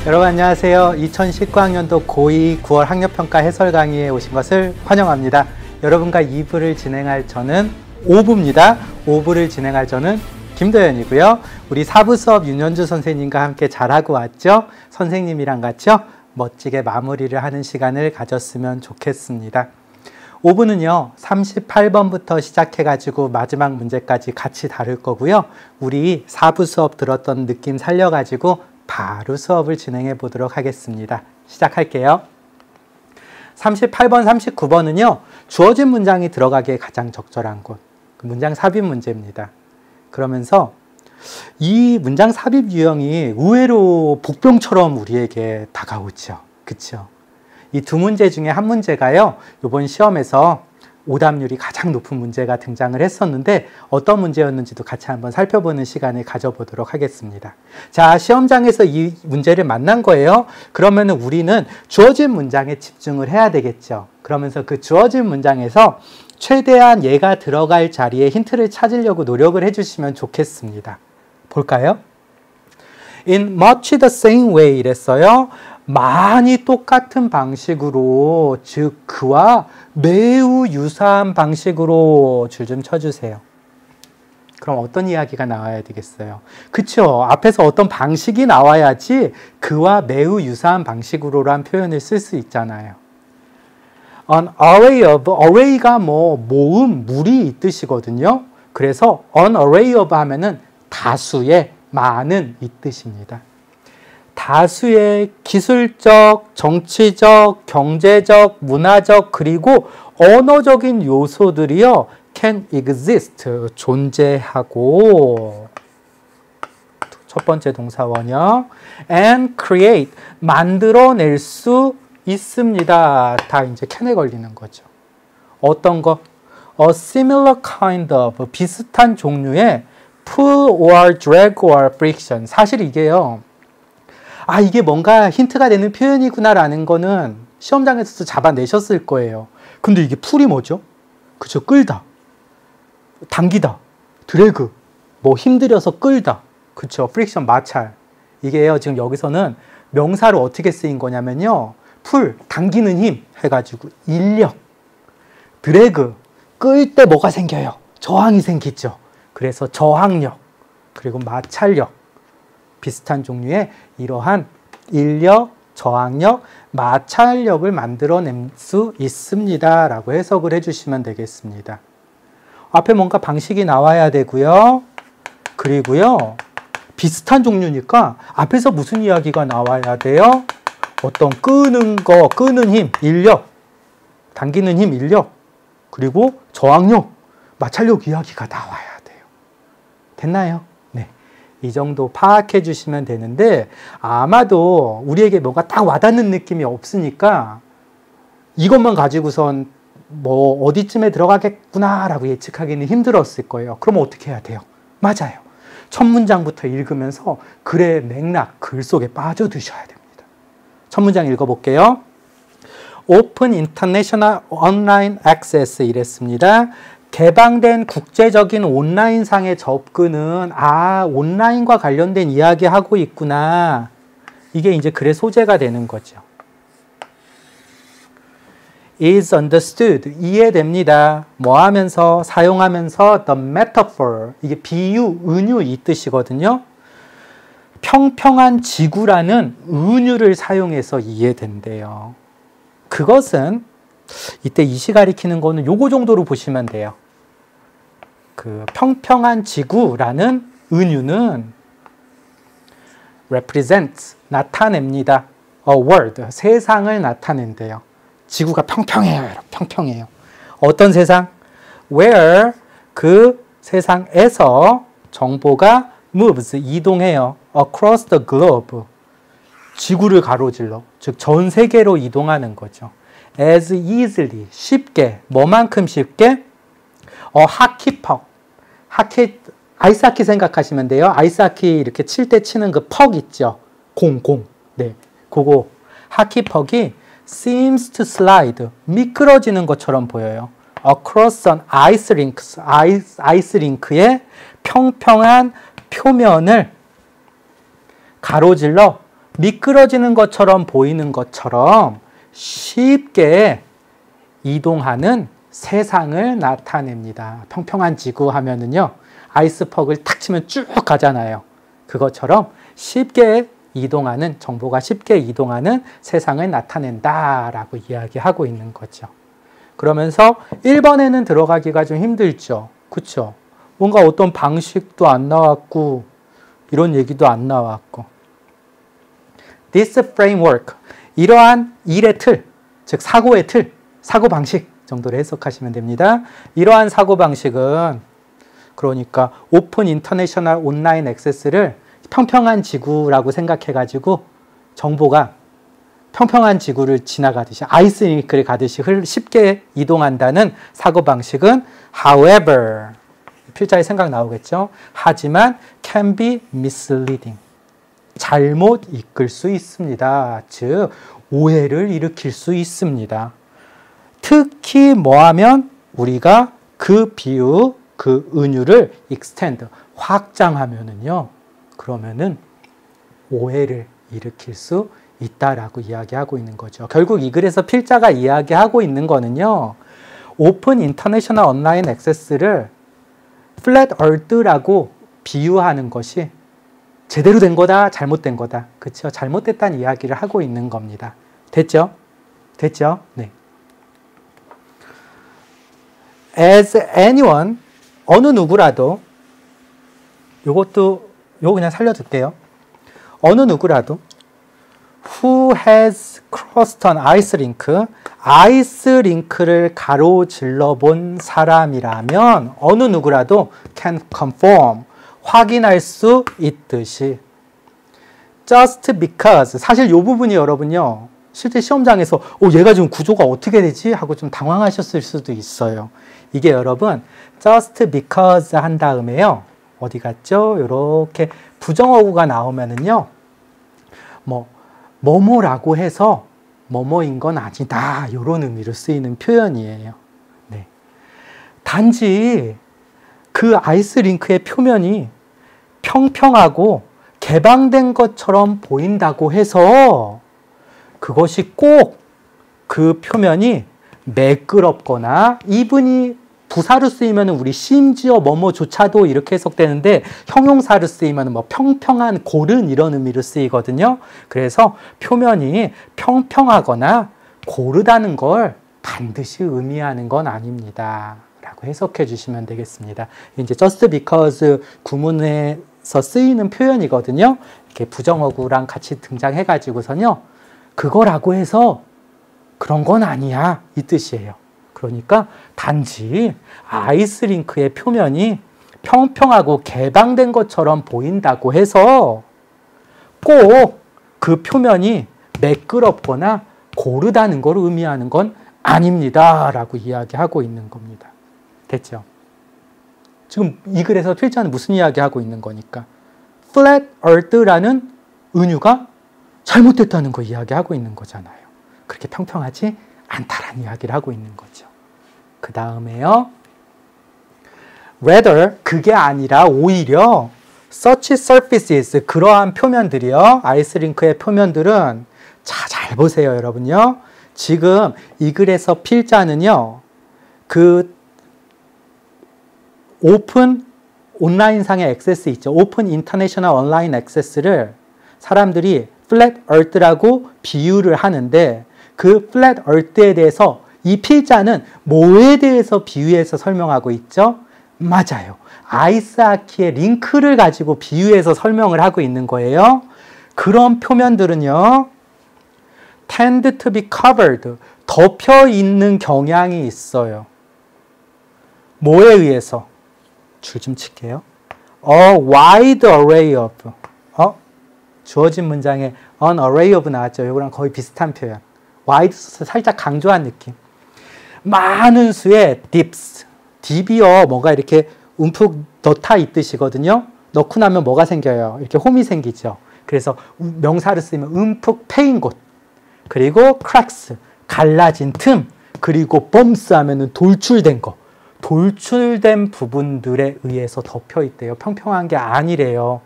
여러분 안녕하세요. 2019학년도 고2 9월 학력평가 해설 강의에 오신 것을 환영합니다. 여러분과 2부를 진행할 저는 5부입니다. 5부를 진행할 저는 김도현이고요. 우리 4부 수업 윤현주 선생님과 함께 잘하고 왔죠? 선생님이랑 같이요. 멋지게 마무리를 하는 시간을 가졌으면 좋겠습니다. 5부는요. 38번부터 시작해가지고 마지막 문제까지 같이 다룰 거고요. 우리 4부 수업 들었던 느낌 살려가지고 바로 수업을 진행해 보도록 하겠습니다. 시작할게요. 38번, 39번은요. 주어진 문장이 들어가기에 가장 적절한 곳. 문장 삽입 문제입니다. 그러면서 이 문장 삽입 유형이 의외로 복병처럼 우리에게 다가오죠. 그렇죠? 이 두 문제 중에 한 문제가요. 이번 시험에서 오답률이 가장 높은 문제가 등장을 했었는데 어떤 문제였는지도 같이 한번 살펴보는 시간을 가져보도록 하겠습니다. 자, 시험장에서 이 문제를 만난 거예요. 그러면 우리는 주어진 문장에 집중을 해야 되겠죠. 그러면서 그 주어진 문장에서 최대한 얘가 들어갈 자리에 힌트를 찾으려고 노력을 해주시면 좋겠습니다. 볼까요? In much the same way 이랬어요. 많이 똑같은 방식으로, 즉 그와 매우 유사한 방식으로 줄 좀 쳐주세요. 그럼 어떤 이야기가 나와야 되겠어요? 그쵸? 앞에서 어떤 방식이 나와야지 그와 매우 유사한 방식으로란 표현을 쓸 수 있잖아요. An array of, array가 모음, 무리 이 뜻이거든요. 그래서 an array of 하면은 다수의, 많은 이 뜻입니다. 다수의 기술적, 정치적, 경제적, 문화적, 그리고 언어적인 요소들이요, can exist, 존재하고, 첫 번째 동사원형, and create, 만들어낼 수 있습니다. 다 이제 can에 걸리는 거죠. 어떤 거? A similar kind of, 비슷한 종류의 pull or drag or friction. 사실 이게요, 아, 이게 뭔가 힌트가 되는 표현이구나라는 거는 시험장에서도 잡아내셨을 거예요. 근데 이게 풀이 뭐죠? 그쵸, 끌다, 당기다, 드래그, 힘들여서 끌다. 그쵸, 프릭션, 마찰. 이게요, 지금 여기서는 명사로 어떻게 쓰인 거냐면요. 풀, 당기는 힘 해가지고 인력, 드래그, 끌 때 뭐가 생겨요? 저항이 생기죠. 그래서 저항력, 그리고 마찰력. 비슷한 종류의 이러한 인력, 저항력, 마찰력을 만들어낼 수 있습니다. 라고 해석을 해주시면 되겠습니다. 앞에 뭔가 방식이 나와야 되고요. 그리고요, 비슷한 종류니까 앞에서 무슨 이야기가 나와야 돼요? 어떤 끄는 거, 끄는 힘, 인력, 당기는 힘, 인력, 그리고 저항력, 마찰력 이야기가 나와야 돼요. 됐나요? 네. 이 정도 파악해 주시면 되는데 아마도 우리에게 뭔가 딱 와닿는 느낌이 없으니까 이것만 가지고선 어디쯤에 들어가겠구나라고 예측하기는 힘들었을 거예요. 그럼 어떻게 해야 돼요? 맞아요. 첫 문장부터 읽으면서 글의 맥락, 글 속에 빠져드셔야 됩니다. 첫 문장 읽어볼게요. Open International Online Access 이랬습니다. 개방된 국제적인 온라인상의 접근은 온라인과 관련된 이야기 하고 있구나. 이게 이제 글의 소재가 되는 거죠. is understood, 이해됩니다. 하면서, 사용하면서 the metaphor, 이게 비유, 은유 이 뜻이거든요. 평평한 지구라는 은유를 사용해서 이해된대요. 그것은 이때 이시 가리키는 거는 요거 정도로 보시면 돼요. 그 평평한 지구라는 은유는 represents, 나타냅니다. a world, 세상을 나타낸대요. 지구가 평평해요. 여러분, 평평해요. 어떤 세상? where, 그 세상에서 정보가 moves, 이동해요. across the globe, 지구를 가로질러, 즉 전 세계로 이동하는 거죠. as easily, 쉽게, 뭐만큼 쉽게? 하키퍽, 아이스하키 생각하시면 돼요. 아이스하키 이렇게 칠 때 치는 그 퍽 있죠. 공. 네, 그거 하키퍽이 seems to slide. 미끄러지는 것처럼 보여요. across an ice rink. 아이스 링크의 평평한 표면을 가로질러 미끄러지는 것처럼 보이는 것처럼 쉽게 이동하는 세상을 나타냅니다. 평평한 지구 하면은요, 아이스퍽을 탁 치면 쭉 가잖아요. 그것처럼 쉽게 이동하는, 정보가 쉽게 이동하는 세상을 나타낸다라고 이야기하고 있는 거죠. 그러면서 1번에는 들어가기가 좀 힘들죠. 그쵸? 뭔가 어떤 방식도 안 나왔고, 이런 얘기도 안 나왔고. This framework, 이러한 일의 틀, 즉 사고의 틀, 사고방식 정도로 해석하시면 됩니다. 이러한 사고방식은 그러니까 오픈 인터내셔널 온라인 액세스를 평평한 지구라고 생각해가지고 정보가 평평한 지구를 지나가듯이 아이스링크를 가듯이 쉽게 이동한다는 사고방식은 however, 필자의 생각 나오겠죠? 하지만 can be misleading, 잘못 이끌 수 있습니다. 즉 오해를 일으킬 수 있습니다. 특히 뭐하면 우리가 그 비유, 그 은유를 extend, 확장하면은요, 그러면은 오해를 일으킬 수 있다라고 이야기하고 있는 거죠. 결국 이 글에서 필자가 이야기하고 있는 거는요, 오픈 인터내셔널 온라인 액세스를 플랫 얼드라고 비유하는 것이 제대로 된 거다, 잘못된 거다. 그렇죠? 잘못됐다는 이야기를 하고 있는 겁니다. 됐죠? 됐죠? 네. As anyone, 어느 누구라도, 요거 그냥 살려둘게요. 어느 누구라도 who has crossed an ice rink, 아이스 링크를 가로질러 본 사람이라면 어느 누구라도 can confirm, 확인할 수 있듯이 just because, 사실 이 부분이 여러분요, 실제 시험장에서 얘가 지금 구조가 어떻게 되지? 하고 좀 당황하셨을 수도 있어요. 이게 여러분 just because 한 다음에요, 어디 갔죠? 이렇게 부정어구가 나오면은요, 뭐뭐라고 해서 뭐뭐인 건 아니다, 이런 의미로 쓰이는 표현이에요. 네. 단지 그 아이스 링크의 표면이 평평하고 개방된 것처럼 보인다고 해서 그것이 꼭 그 표면이 매끄럽거나, 이분이 부사로 쓰이면 우리 심지어 뭐뭐조차도 이렇게 해석되는데, 형용사로 쓰이면 뭐 평평한, 고른 이런 의미로 쓰이거든요. 그래서 표면이 평평하거나 고르다는 걸 반드시 의미하는 건 아닙니다 라고 해석해 주시면 되겠습니다. 이제 just because 구문에서 쓰이는 표현이거든요. 이렇게 부정어구랑 같이 등장해 가지고서요, 그거라고 해서 그런 건 아니야, 이 뜻이에요. 그러니까 단지 아이스링크의 표면이 평평하고 개방된 것처럼 보인다고 해서 꼭 그 표면이 매끄럽거나 고르다는 걸 의미하는 건 아닙니다 라고 이야기하고 있는 겁니다. 됐죠? 지금 이 글에서 필자는 무슨 이야기하고 있는 거니까 flat earth라는 은유가 잘못됐다는 거 이야기하고 있는 거잖아요. 그렇게 평평하지 않다라는 이야기를 하고 있는 거죠. 그 다음에요, rather, 그게 아니라 오히려 such surfaces, 그러한 표면들이요, 아이스링크의 표면들은, 자, 잘 보세요 여러분요. 지금 이 글에서 필자는요, 그 오픈 온라인상의 액세스 있죠, 오픈 인터내셔널 온라인 액세스를 사람들이 플랫 얼트라고 비유를 하는데, 그 플랫 얼트에 대해서 이 필자는 뭐에 대해서 비유해서 설명하고 있죠? 맞아요. 아이스하키의 링크를 가지고 비유해서 설명을 하고 있는 거예요. 그런 표면들은요, tend to be covered, 덮여 있는 경향이 있어요. 뭐에 의해서? 줄 좀 칠게요. A wide array of, 주어진 문장에 an array of 나왔죠. 이거랑 거의 비슷한 표현. wide 살짝 강조한 느낌. 많은 수의 dips, 딥이요, 뭐가 이렇게 움푹 넣다 이 뜻이거든요. 넣고 나면 뭐가 생겨요? 이렇게 홈이 생기죠. 그래서 명사를 쓰면 움푹 패인 곳, 그리고 cracks, 갈라진 틈, 그리고 bumps 하면은 돌출된 거. 돌출된 부분들에 의해서 덮여 있대요. 평평한 게 아니래요.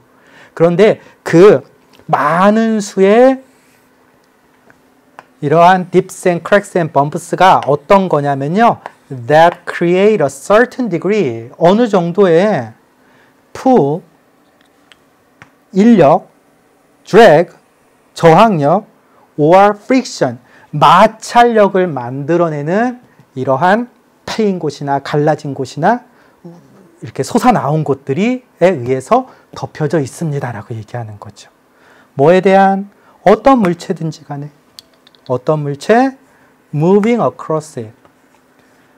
그런데 그 많은 수의 이러한 dips and cracks and bumps가 어떤 거냐면요. that create a certain degree, 어느 정도의 pull, 인력, drag, 저항력, or friction, 마찰력을 만들어내는 이러한 패인 곳이나 갈라진 곳이나 이렇게 솟아나온 곳들에 의해서 덮여져 있습니다라고 얘기하는 거죠. 뭐에 대한 어떤 물체든지 간에 어떤 물체? moving across it.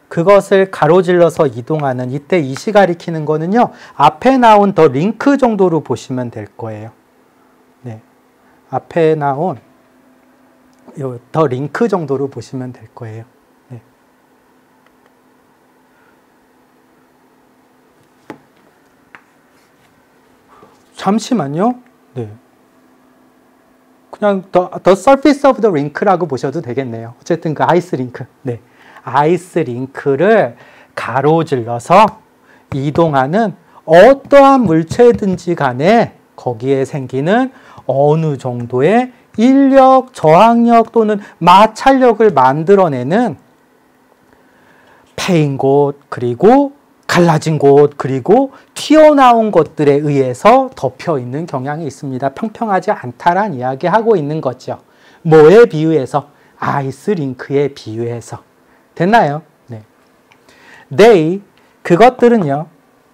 그것을 가로질러서 이동하는, 이때 이시 가리키는 거는요. 앞에 나온 더 링크 정도로 보시면 될 거예요. 네, 앞에 나온 더 링크 정도로 보시면 될 거예요. 네. 잠시만요. 네. 그냥 the surface of the link라고 보셔도 되겠네요. 어쨌든 그 아이스 링크. 네. 아이스 링크를 가로질러서 이동하는 어떠한 물체든지 간에 거기에 생기는 어느 정도의 인력, 저항력 또는 마찰력을 만들어내는 패인 곳, 그리고 갈라진 곳, 그리고 튀어나온 것들에 의해서 덮여있는 경향이 있습니다. 평평하지 않다란 이야기하고 있는 거죠. 뭐에 비유해서? 아이스 링크에 비유해서. 됐나요? 네. They, 그것들은요.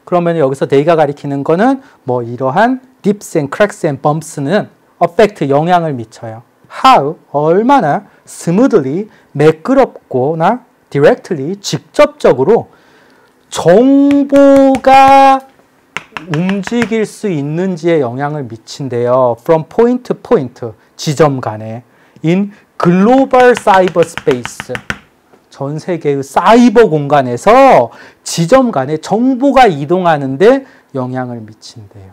그러면 여기서 they가 가리키는 거는 뭐 이러한 dips and cracks and bumps는 affect, 영향을 미쳐요. How, 얼마나 smoothly, 매끄럽고나 directly, 직접적으로 정보가 움직일 수 있는지에 영향을 미친대요. From point to point, 지점 간에. In global cyberspace, 전 세계의 사이버 공간에서 지점 간에 정보가 이동하는데 영향을 미친대요.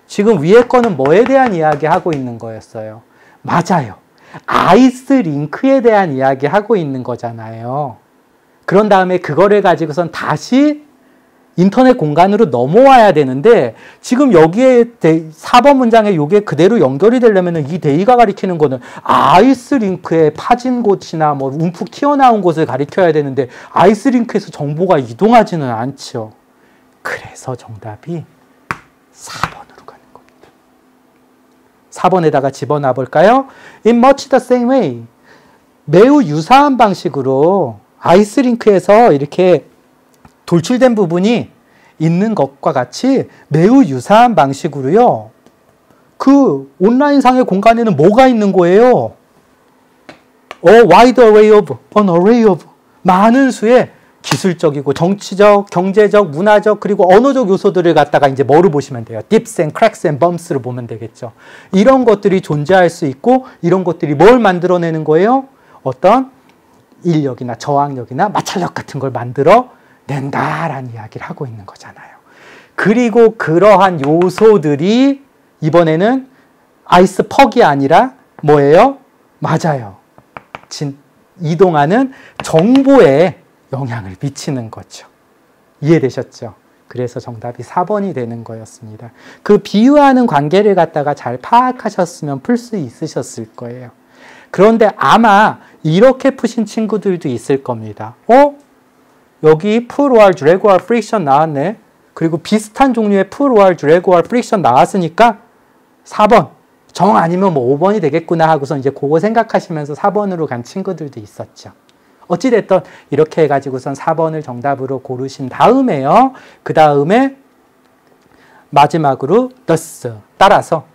지금 위에 거는 뭐에 대한 이야기 하고 있는 거였어요? 맞아요. 아이스 링크에 대한 이야기 하고 있는 거잖아요. 그런 다음에 그거를 가지고선 다시 인터넷 공간으로 넘어와야 되는데 지금 여기에 4번 문장에 이게 그대로 연결이 되려면 이 데이가 가리키는 거는 아이스 링크에 파진 곳이나 뭐 움푹 튀어나온 곳을 가리켜야 되는데 아이스 링크에서 정보가 이동하지는 않죠. 그래서 정답이 4번으로 가는 겁니다. 4번에다가 집어넣어 볼까요? In much the same way. 매우 유사한 방식으로 아이스 링크에서 이렇게 돌출된 부분이 있는 것과 같이 매우 유사한 방식으로요. 그 온라인상의 공간에는 뭐가 있는 거예요? wide array of, an array of. 많은 수의 기술적이고 정치적, 경제적, 문화적, 그리고 언어적 요소들을 갖다가 이제 뭐로 보시면 돼요? dips and cracks and bumps로 보면 되겠죠. 이런 것들이 존재할 수 있고 이런 것들이 뭘 만들어내는 거예요? 어떤 인력이나 저항력이나 마찰력 같은 걸 만들어 낸다라는 이야기를 하고 있는 거잖아요. 그리고 그러한 요소들이 이번에는 아이스퍽이 아니라 뭐예요? 맞아요. 이동하는 정보에 영향을 미치는 거죠. 이해되셨죠? 그래서 정답이 4번이 되는 거였습니다. 그 비유하는 관계를 갖다가 잘 파악하셨으면 풀 수 있으셨을 거예요. 그런데 아마 이렇게 푸신 친구들도 있을 겁니다. 여기 pull or drag or friction 나왔네. 그리고 비슷한 종류의 pull or drag or friction 나왔으니까 4번. 정 아니면 뭐 5번이 되겠구나 하고서 이제 그거 생각하시면서 4번으로 간 친구들도 있었죠. 어찌됐든 이렇게 해가지고선 4번을 정답으로 고르신 다음에요. 그 다음에 마지막으로 thus, 따라서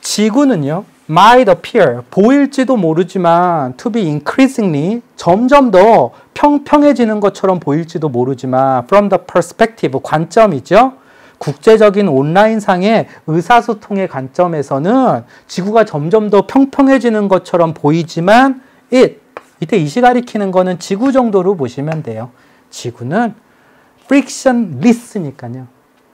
지구는요. might appear, 보일지도 모르지만 to be increasingly, 점점 더 평평해지는 것처럼 보일지도 모르지만 from the perspective, 관점이죠. 국제적인 온라인상의 의사소통의 관점에서는 지구가 점점 더 평평해지는 것처럼 보이지만 이때 이시 가리키는 거는 지구 정도로 보시면 돼요. 지구는 frictionless니까요.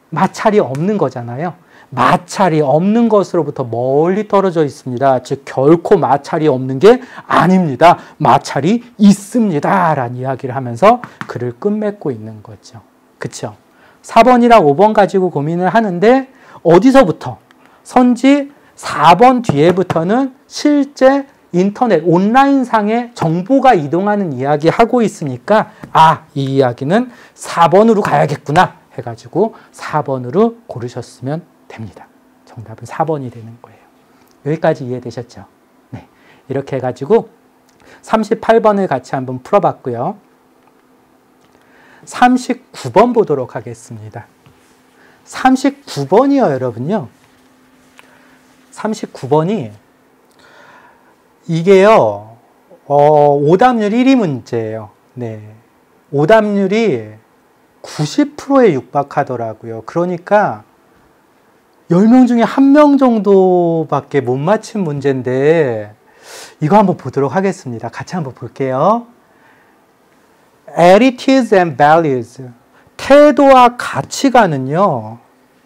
마찰이 없는 거잖아요. 마찰이 없는 것으로부터 멀리 떨어져 있습니다. 즉 결코 마찰이 없는 게 아닙니다. 마찰이 있습니다. 라는 이야기를 하면서 글을 끝맺고 있는 거죠. 그쵸? 4번이랑 5번 가지고 고민을 하는데 어디서부터? 선지 4번 뒤에부터는 실제 인터넷 온라인상에 정보가 이동하는 이야기 하고 있으니까 이 이야기는 4번으로 가야겠구나 해가지고 4번으로 고르셨으면 됩니다. 정답은 4번이 되는 거예요. 여기까지 이해되셨죠? 네. 이렇게 해가지고 38번을 같이 한번 풀어봤고요. 39번 보도록 하겠습니다. 39번이요, 여러분요. 39번이 이게요, 오답률 1위 문제예요. 네. 오답률이 90%에 육박하더라고요. 그러니까 10명 중에 1명 정도밖에 못 맞힌 문제인데 이거 한번 보도록 하겠습니다. 같이 한번 볼게요. Attitudes and values. 태도와 가치관은요.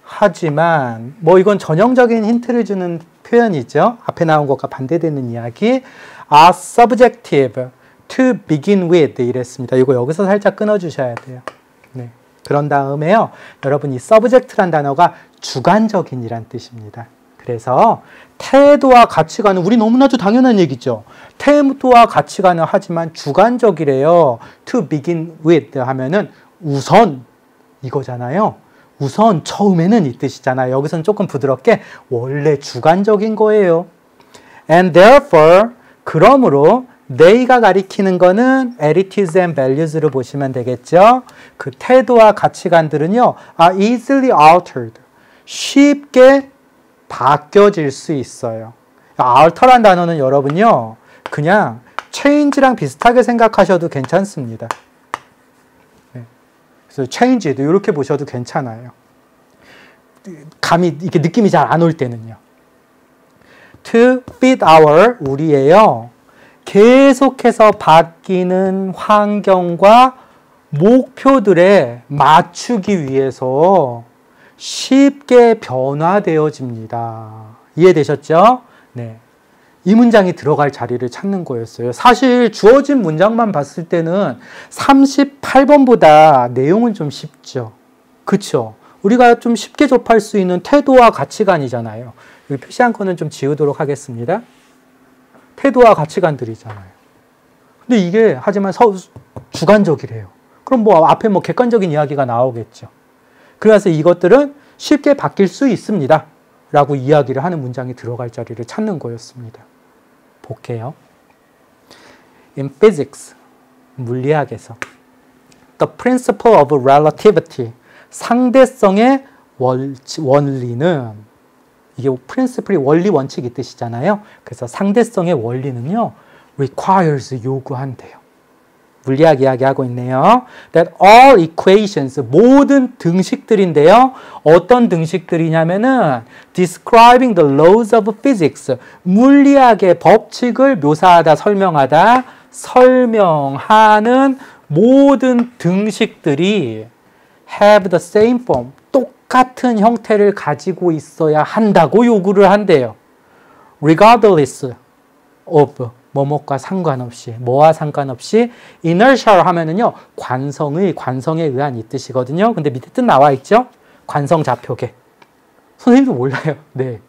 하지만 이건 전형적인 힌트를 주는 표현이죠. 앞에 나온 것과 반대되는 이야기. are subjective to begin with 이랬습니다. 이거 여기서 살짝 끊어주셔야 돼요. 네. 그런 다음에요. 여러분 이 subject란 단어가 주관적인이란 뜻입니다. 그래서 태도와 가치관은 우리 너무나도 당연한 얘기죠. 태도와 가치관은 하지만 주관적이래요. to begin with 하면은 우선 이거잖아요. 우선 처음에는 이 뜻이잖아요. 여기서는 조금 부드럽게 원래 주관적인 거예요. And therefore 그러므로 they가 가리키는 거는 attitudes and values로 보시면 되겠죠. 그 태도와 가치관들은요. are easily altered. 쉽게 바뀌어질 수 있어요. alter란 단어는 여러분요. 그냥 change랑 비슷하게 생각하셔도 괜찮습니다. 네. 그래서 change도 이렇게 보셔도 괜찮아요. 감이 이렇게 느낌이 잘 안 올 때는요. to fit our 우리예요. 계속해서 바뀌는 환경과 목표들에 맞추기 위해서 쉽게 변화되어집니다. 이해되셨죠? 네. 이 문장이 들어갈 자리를 찾는 거였어요. 사실 주어진 문장만 봤을 때는 38번보다 내용은 좀 쉽죠. 그쵸? 우리가 좀 쉽게 접할 수 있는 태도와 가치관이잖아요. 여기 표시한 거는 좀 지우도록 하겠습니다. 태도와 가치관들이잖아요. 근데 이게 하지만 주관적이래요. 그럼 앞에 객관적인 이야기가 나오겠죠. 그래서 이것들은 쉽게 바뀔 수 있습니다. 라고 이야기를 하는 문장이 들어갈 자리를 찾는 거였습니다. 볼게요. In physics, 물리학에서 the principle of relativity, 상대성의 원리는 이게 principle이 원리, 원칙이 뜻이잖아요. 그래서 상대성의 원리는요. requires, 요구한대요. 물리학 이야기하고 있네요. That all equations, 모든 등식들인데요. 어떤 등식들이냐면은 describing the laws of physics, 물리학의 법칙을 묘사하다, 설명하는 모든 등식들이 have the same form, 똑같은 형태를 가지고 있어야 한다고 요구를 한대요. regardless of 뭐뭐과 상관없이, 뭐와 상관없이 inertial 하면은요, 관성에 의한 이 뜻이거든요. 근데 밑에 뜻 나와 있죠? 관성 좌표계. 선생님도 몰라요. 네.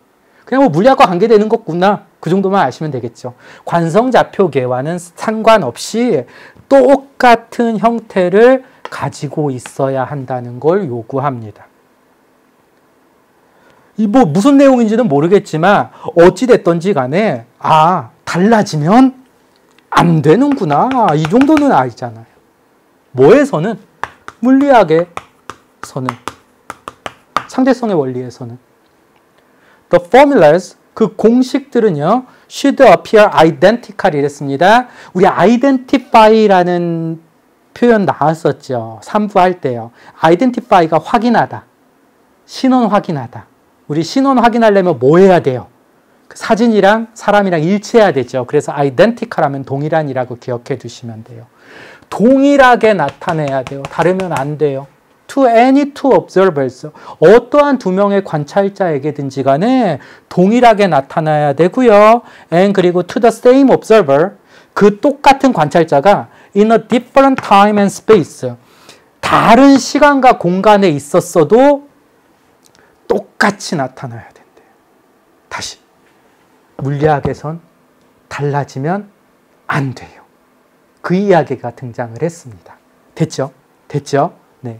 그냥 물리학과 관계되는 거구나. 그 정도만 아시면 되겠죠. 관성 좌표계와는 상관없이 똑같은 형태를 가지고 있어야 한다는 걸 요구합니다. 무슨 내용인지는 모르겠지만 어찌됐던지 간에 달라지면 안 되는구나. 이 정도는 알잖아요. 뭐에서는? 물리학에서는. 상대성의 원리에서는. The formulas, 그 공식들은요. should appear identical 이랬습니다. 우리 identify라는 표현 나왔었죠. 3부 할 때요. identify가 확인하다. 신원 확인하다. 우리 신원 확인하려면 뭐 해야 돼요? 사진이랑 사람이랑 일치해야 되죠. 그래서 identical 하면 동일한이라고 기억해 두시면 돼요. 동일하게 나타내야 돼요. 다르면 안 돼요. to any two observers. 어떠한 두 명의 관찰자에게든지 간에 동일하게 나타나야 되고요. and 그리고 to the same observer. 그 똑같은 관찰자가 in a different time and space. 다른 시간과 공간에 있었어도 똑같이 나타나야 된대요. 다시. 물리학에선 달라지면 안 돼요. 그 이야기가 등장을 했습니다. 됐죠? 됐죠? 네.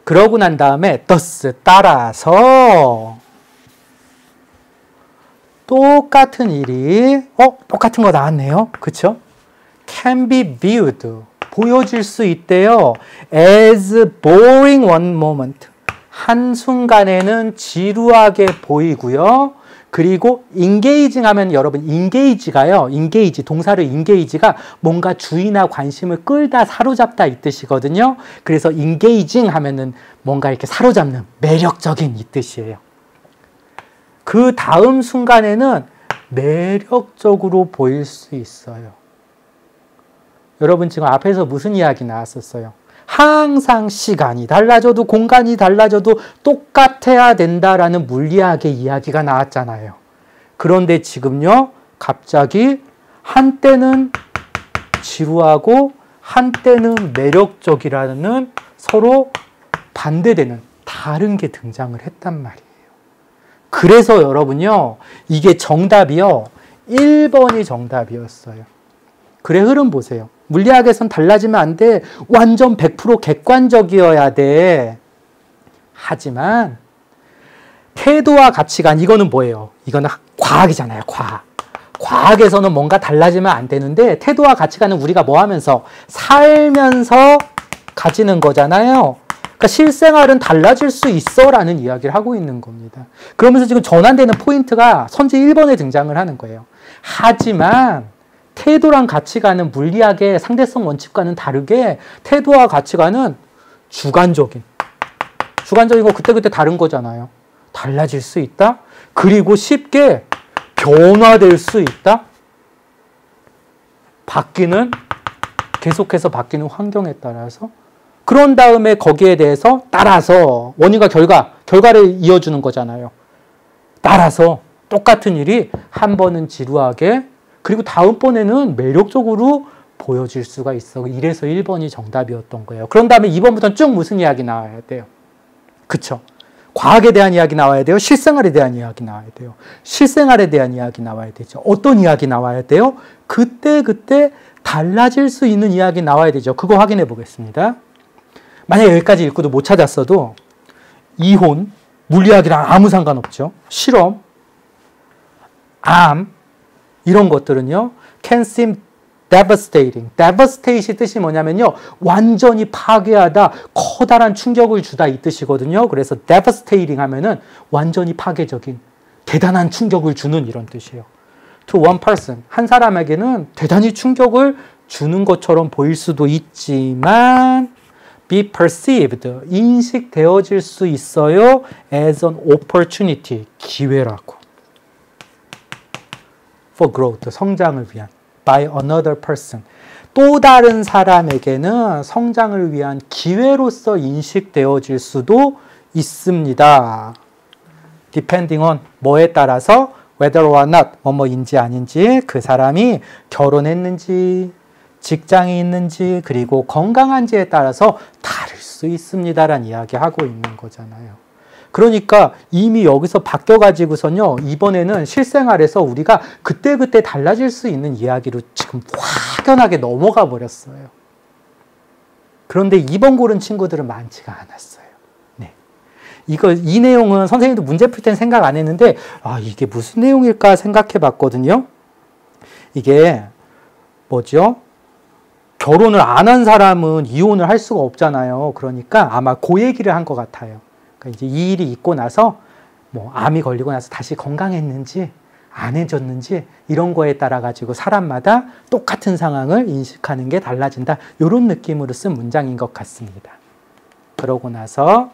그러고 난 다음에 thus 따라서 똑같은 일이 똑같은 거 나왔네요. 그쵸? can be viewed 보여질 수 있대요. as boring one moment 한순간에는 지루하게 보이고요. 그리고 engaging 하면 여러분 engage가요. engage 동사를 engage가 뭔가 주의나 관심을 끌다 사로잡다 이 뜻이거든요. 그래서 engaging 하면은 뭔가 이렇게 사로잡는 매력적인 이 뜻이에요. 그 다음 순간에는 매력적으로 보일 수 있어요. 여러분 지금 앞에서 무슨 이야기 나왔었어요? 항상 시간이 달라져도 공간이 달라져도 똑같아야 된다라는 물리학의 이야기가 나왔잖아요. 그런데 지금요, 갑자기 한때는 지루하고 한때는 매력적이라는 서로 반대되는 다른 게 등장을 했단 말이에요. 그래서 여러분요, 이게 정답이요, 1번이 정답이었어요. 그래, 흐름 보세요. 물리학에선 달라지면 안 돼. 완전 100% 객관적이어야 돼. 하지만 태도와 가치관, 이거는 뭐예요? 이거는 과학이잖아요. 과학. 과학에서는 뭔가 달라지면 안 되는데 태도와 가치관은 우리가 뭐 하면서? 살면서 가지는 거잖아요. 그러니까 실생활은 달라질 수 있어 라는 이야기를 하고 있는 겁니다. 그러면서 지금 전환되는 포인트가 선제 1번에 등장을 하는 거예요. 하지만 태도랑 가치관은 물리학의 상대성 원칙과는 다르게 태도와 가치관은 주관적인 거 그때그때 다른 거잖아요. 달라질 수 있다. 그리고 쉽게 변화될 수 있다. 계속해서 바뀌는 환경에 따라서 그런 다음에 거기에 대해서 따라서 원인과 결과를 이어주는 거잖아요. 따라서 똑같은 일이 한 번은 지루하게 그리고 다음번에는 매력적으로 보여질 수가 있어. 이래서 1번이 정답이었던 거예요. 그런 다음에 2번부터는 쭉 무슨 이야기 나와야 돼요? 그쵸? 과학에 대한 이야기 나와야 돼요. 실생활에 대한 이야기 나와야 돼요. 실생활에 대한 이야기 나와야 되죠. 어떤 이야기 나와야 돼요? 그때 달라질 수 있는 이야기 나와야 되죠. 그거 확인해 보겠습니다. 만약에 여기까지 읽고도 못 찾았어도 이혼, 물리학이랑 아무 상관없죠. 실험, 암, 이런 것들은요, can seem devastating. devastate이 뜻이 뭐냐면요, 완전히 파괴하다, 커다란 충격을 주다 이 뜻이거든요. 그래서 devastating 하면은 완전히 파괴적인, 대단한 충격을 주는 이런 뜻이에요. To one person, 한 사람에게는 대단히 충격을 주는 것처럼 보일 수도 있지만 be perceived, 인식되어질 수 있어요. as an opportunity, 기회라고. for growth, 성장을 위한 by another person, 또 다른 사람에게는 성장을 위한 기회로서 인식되어질 수도 있습니다. depending on 뭐에 따라서 whether or not 뭐뭐인지 아닌지, 그 사람이 결혼했는지 직장이 있는지 그리고 건강한지에 따라서 다를 수 있습니다라는 이야기하고 있는 거잖아요. 그러니까 이미 여기서 바뀌어가지고선요, 이번에는 실생활에서 우리가 그때그때 달라질 수 있는 이야기로 지금 확연하게 넘어가 버렸어요. 그런데 2번 고른 친구들은 많지가 않았어요. 네. 이 내용은 선생님도 문제 풀 때는 생각 안 했는데, 이게 무슨 내용일까 생각해 봤거든요. 이게 뭐죠? 결혼을 안 한 사람은 이혼을 할 수가 없잖아요. 그러니까 아마 그 얘기를 한 것 같아요. 그러니까 이제 이 일이 있고 나서 뭐 암이 걸리고 나서 다시 건강했는지 안 해졌는지 이런 거에 따라 가지고 사람마다 똑같은 상황을 인식하는 게 달라진다. 이런 느낌으로 쓴 문장인 것 같습니다. 그러고 나서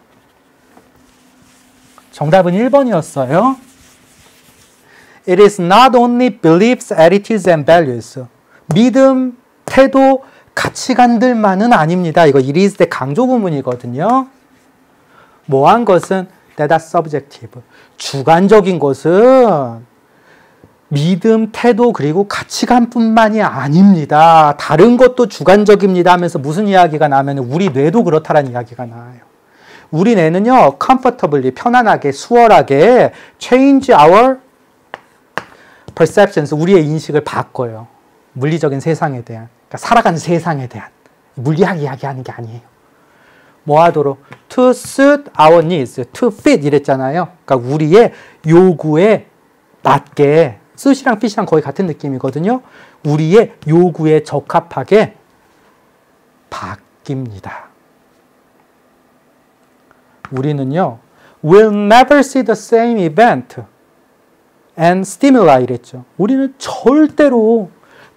정답은 1번이었어요. It is not only beliefs, attitudes and values. 믿음, 태도, 가치관들만은 아닙니다. 이거 it is 때 강조 구문이거든요. 뭐한 것은 that are subjective. 주관적인 것은 믿음, 태도, 그리고 가치관뿐만이 아닙니다. 다른 것도 주관적입니다 하면서 무슨 이야기가 나오면 우리 뇌도 그렇다라는 이야기가 나와요. 우리 뇌는요, comfortably, 편안하게, 수월하게 change our perceptions, 우리의 인식을 바꿔요. 물리적인 세상에 대한, 그러니까 살아가는 세상에 대한. 물리학 이야기하는 게 아니에요. 뭐 하도록? To suit our needs, to fit 이랬잖아요. 그러니까 우리의 요구에 맞게, suit이랑 fit이랑 거의 같은 느낌이거든요. 우리의 요구에 적합하게 바뀝니다. 우리는요, will never see the same event and stimuli 이랬죠. 우리는 절대로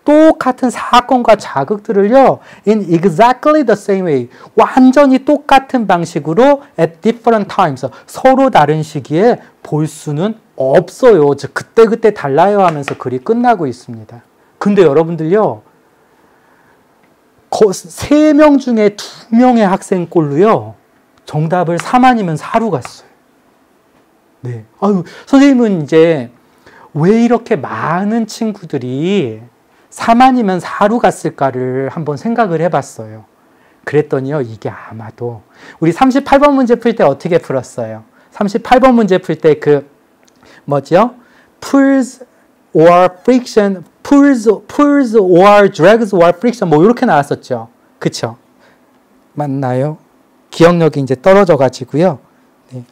똑같은 사건과 자극들을요, in exactly the same way, 완전히 똑같은 방식으로 at different times, 서로 다른 시기에 볼 수는 없어요. 즉 그때그때 달라요 하면서 글이 끝나고 있습니다. 근데 여러분들요, 3명 중에 2명의 학생 꼴로요, 정답을 3 아니면 4로 갔어요. 네. 아유, 선생님은 이제 왜 이렇게 많은 친구들이 3 아니면 4로 갔을까를 한번 생각을 해봤어요. 그랬더니요, 이게 아마도 우리 38번 문제 풀 때 어떻게 풀었어요? 38번 문제 풀 때 그 뭐죠? pulls or friction, pulls or drags or friction 뭐 이렇게 나왔었죠. 그쵸? 맞나요? 기억력이 이제 떨어져 가지고요. 네.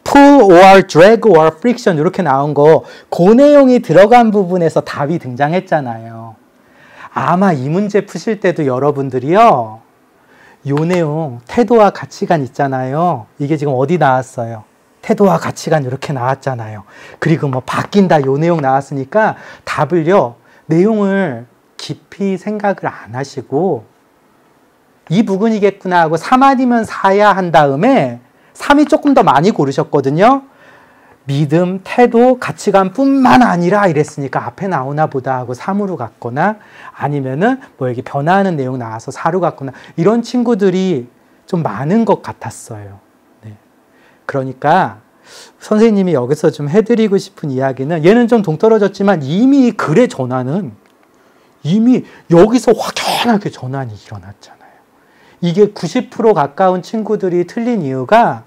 pull or drag or friction 이렇게 나온 거, 그 내용이 들어간 부분에서 답이 등장했잖아요. 아마 이 문제 푸실 때도 여러분들이요, 요 내용 태도와 가치관 있잖아요. 이게 지금 어디 나왔어요? 태도와 가치관 이렇게 나왔잖아요. 그리고 뭐 바뀐다 요 내용 나왔으니까 답을요, 내용을 깊이 생각을 안 하시고 이 부분이겠구나 하고 3 아니면 4야 한 다음에 3이 조금 더 많이 고르셨거든요. 믿음, 태도, 가치관뿐만 아니라 이랬으니까 앞에 나오나 보다 하고 3으로 갔거나, 아니면은 뭐 여기 변화하는 내용 나와서 4로 갔거나, 이런 친구들이 좀 많은 것 같았어요. 네. 그러니까 선생님이 여기서 좀 해드리고 싶은 이야기는, 얘는 좀 동떨어졌지만 이미 글의 전환은 이미 여기서 확연하게 전환이 일어났잖아요. 이게 90% 가까운 친구들이 틀린 이유가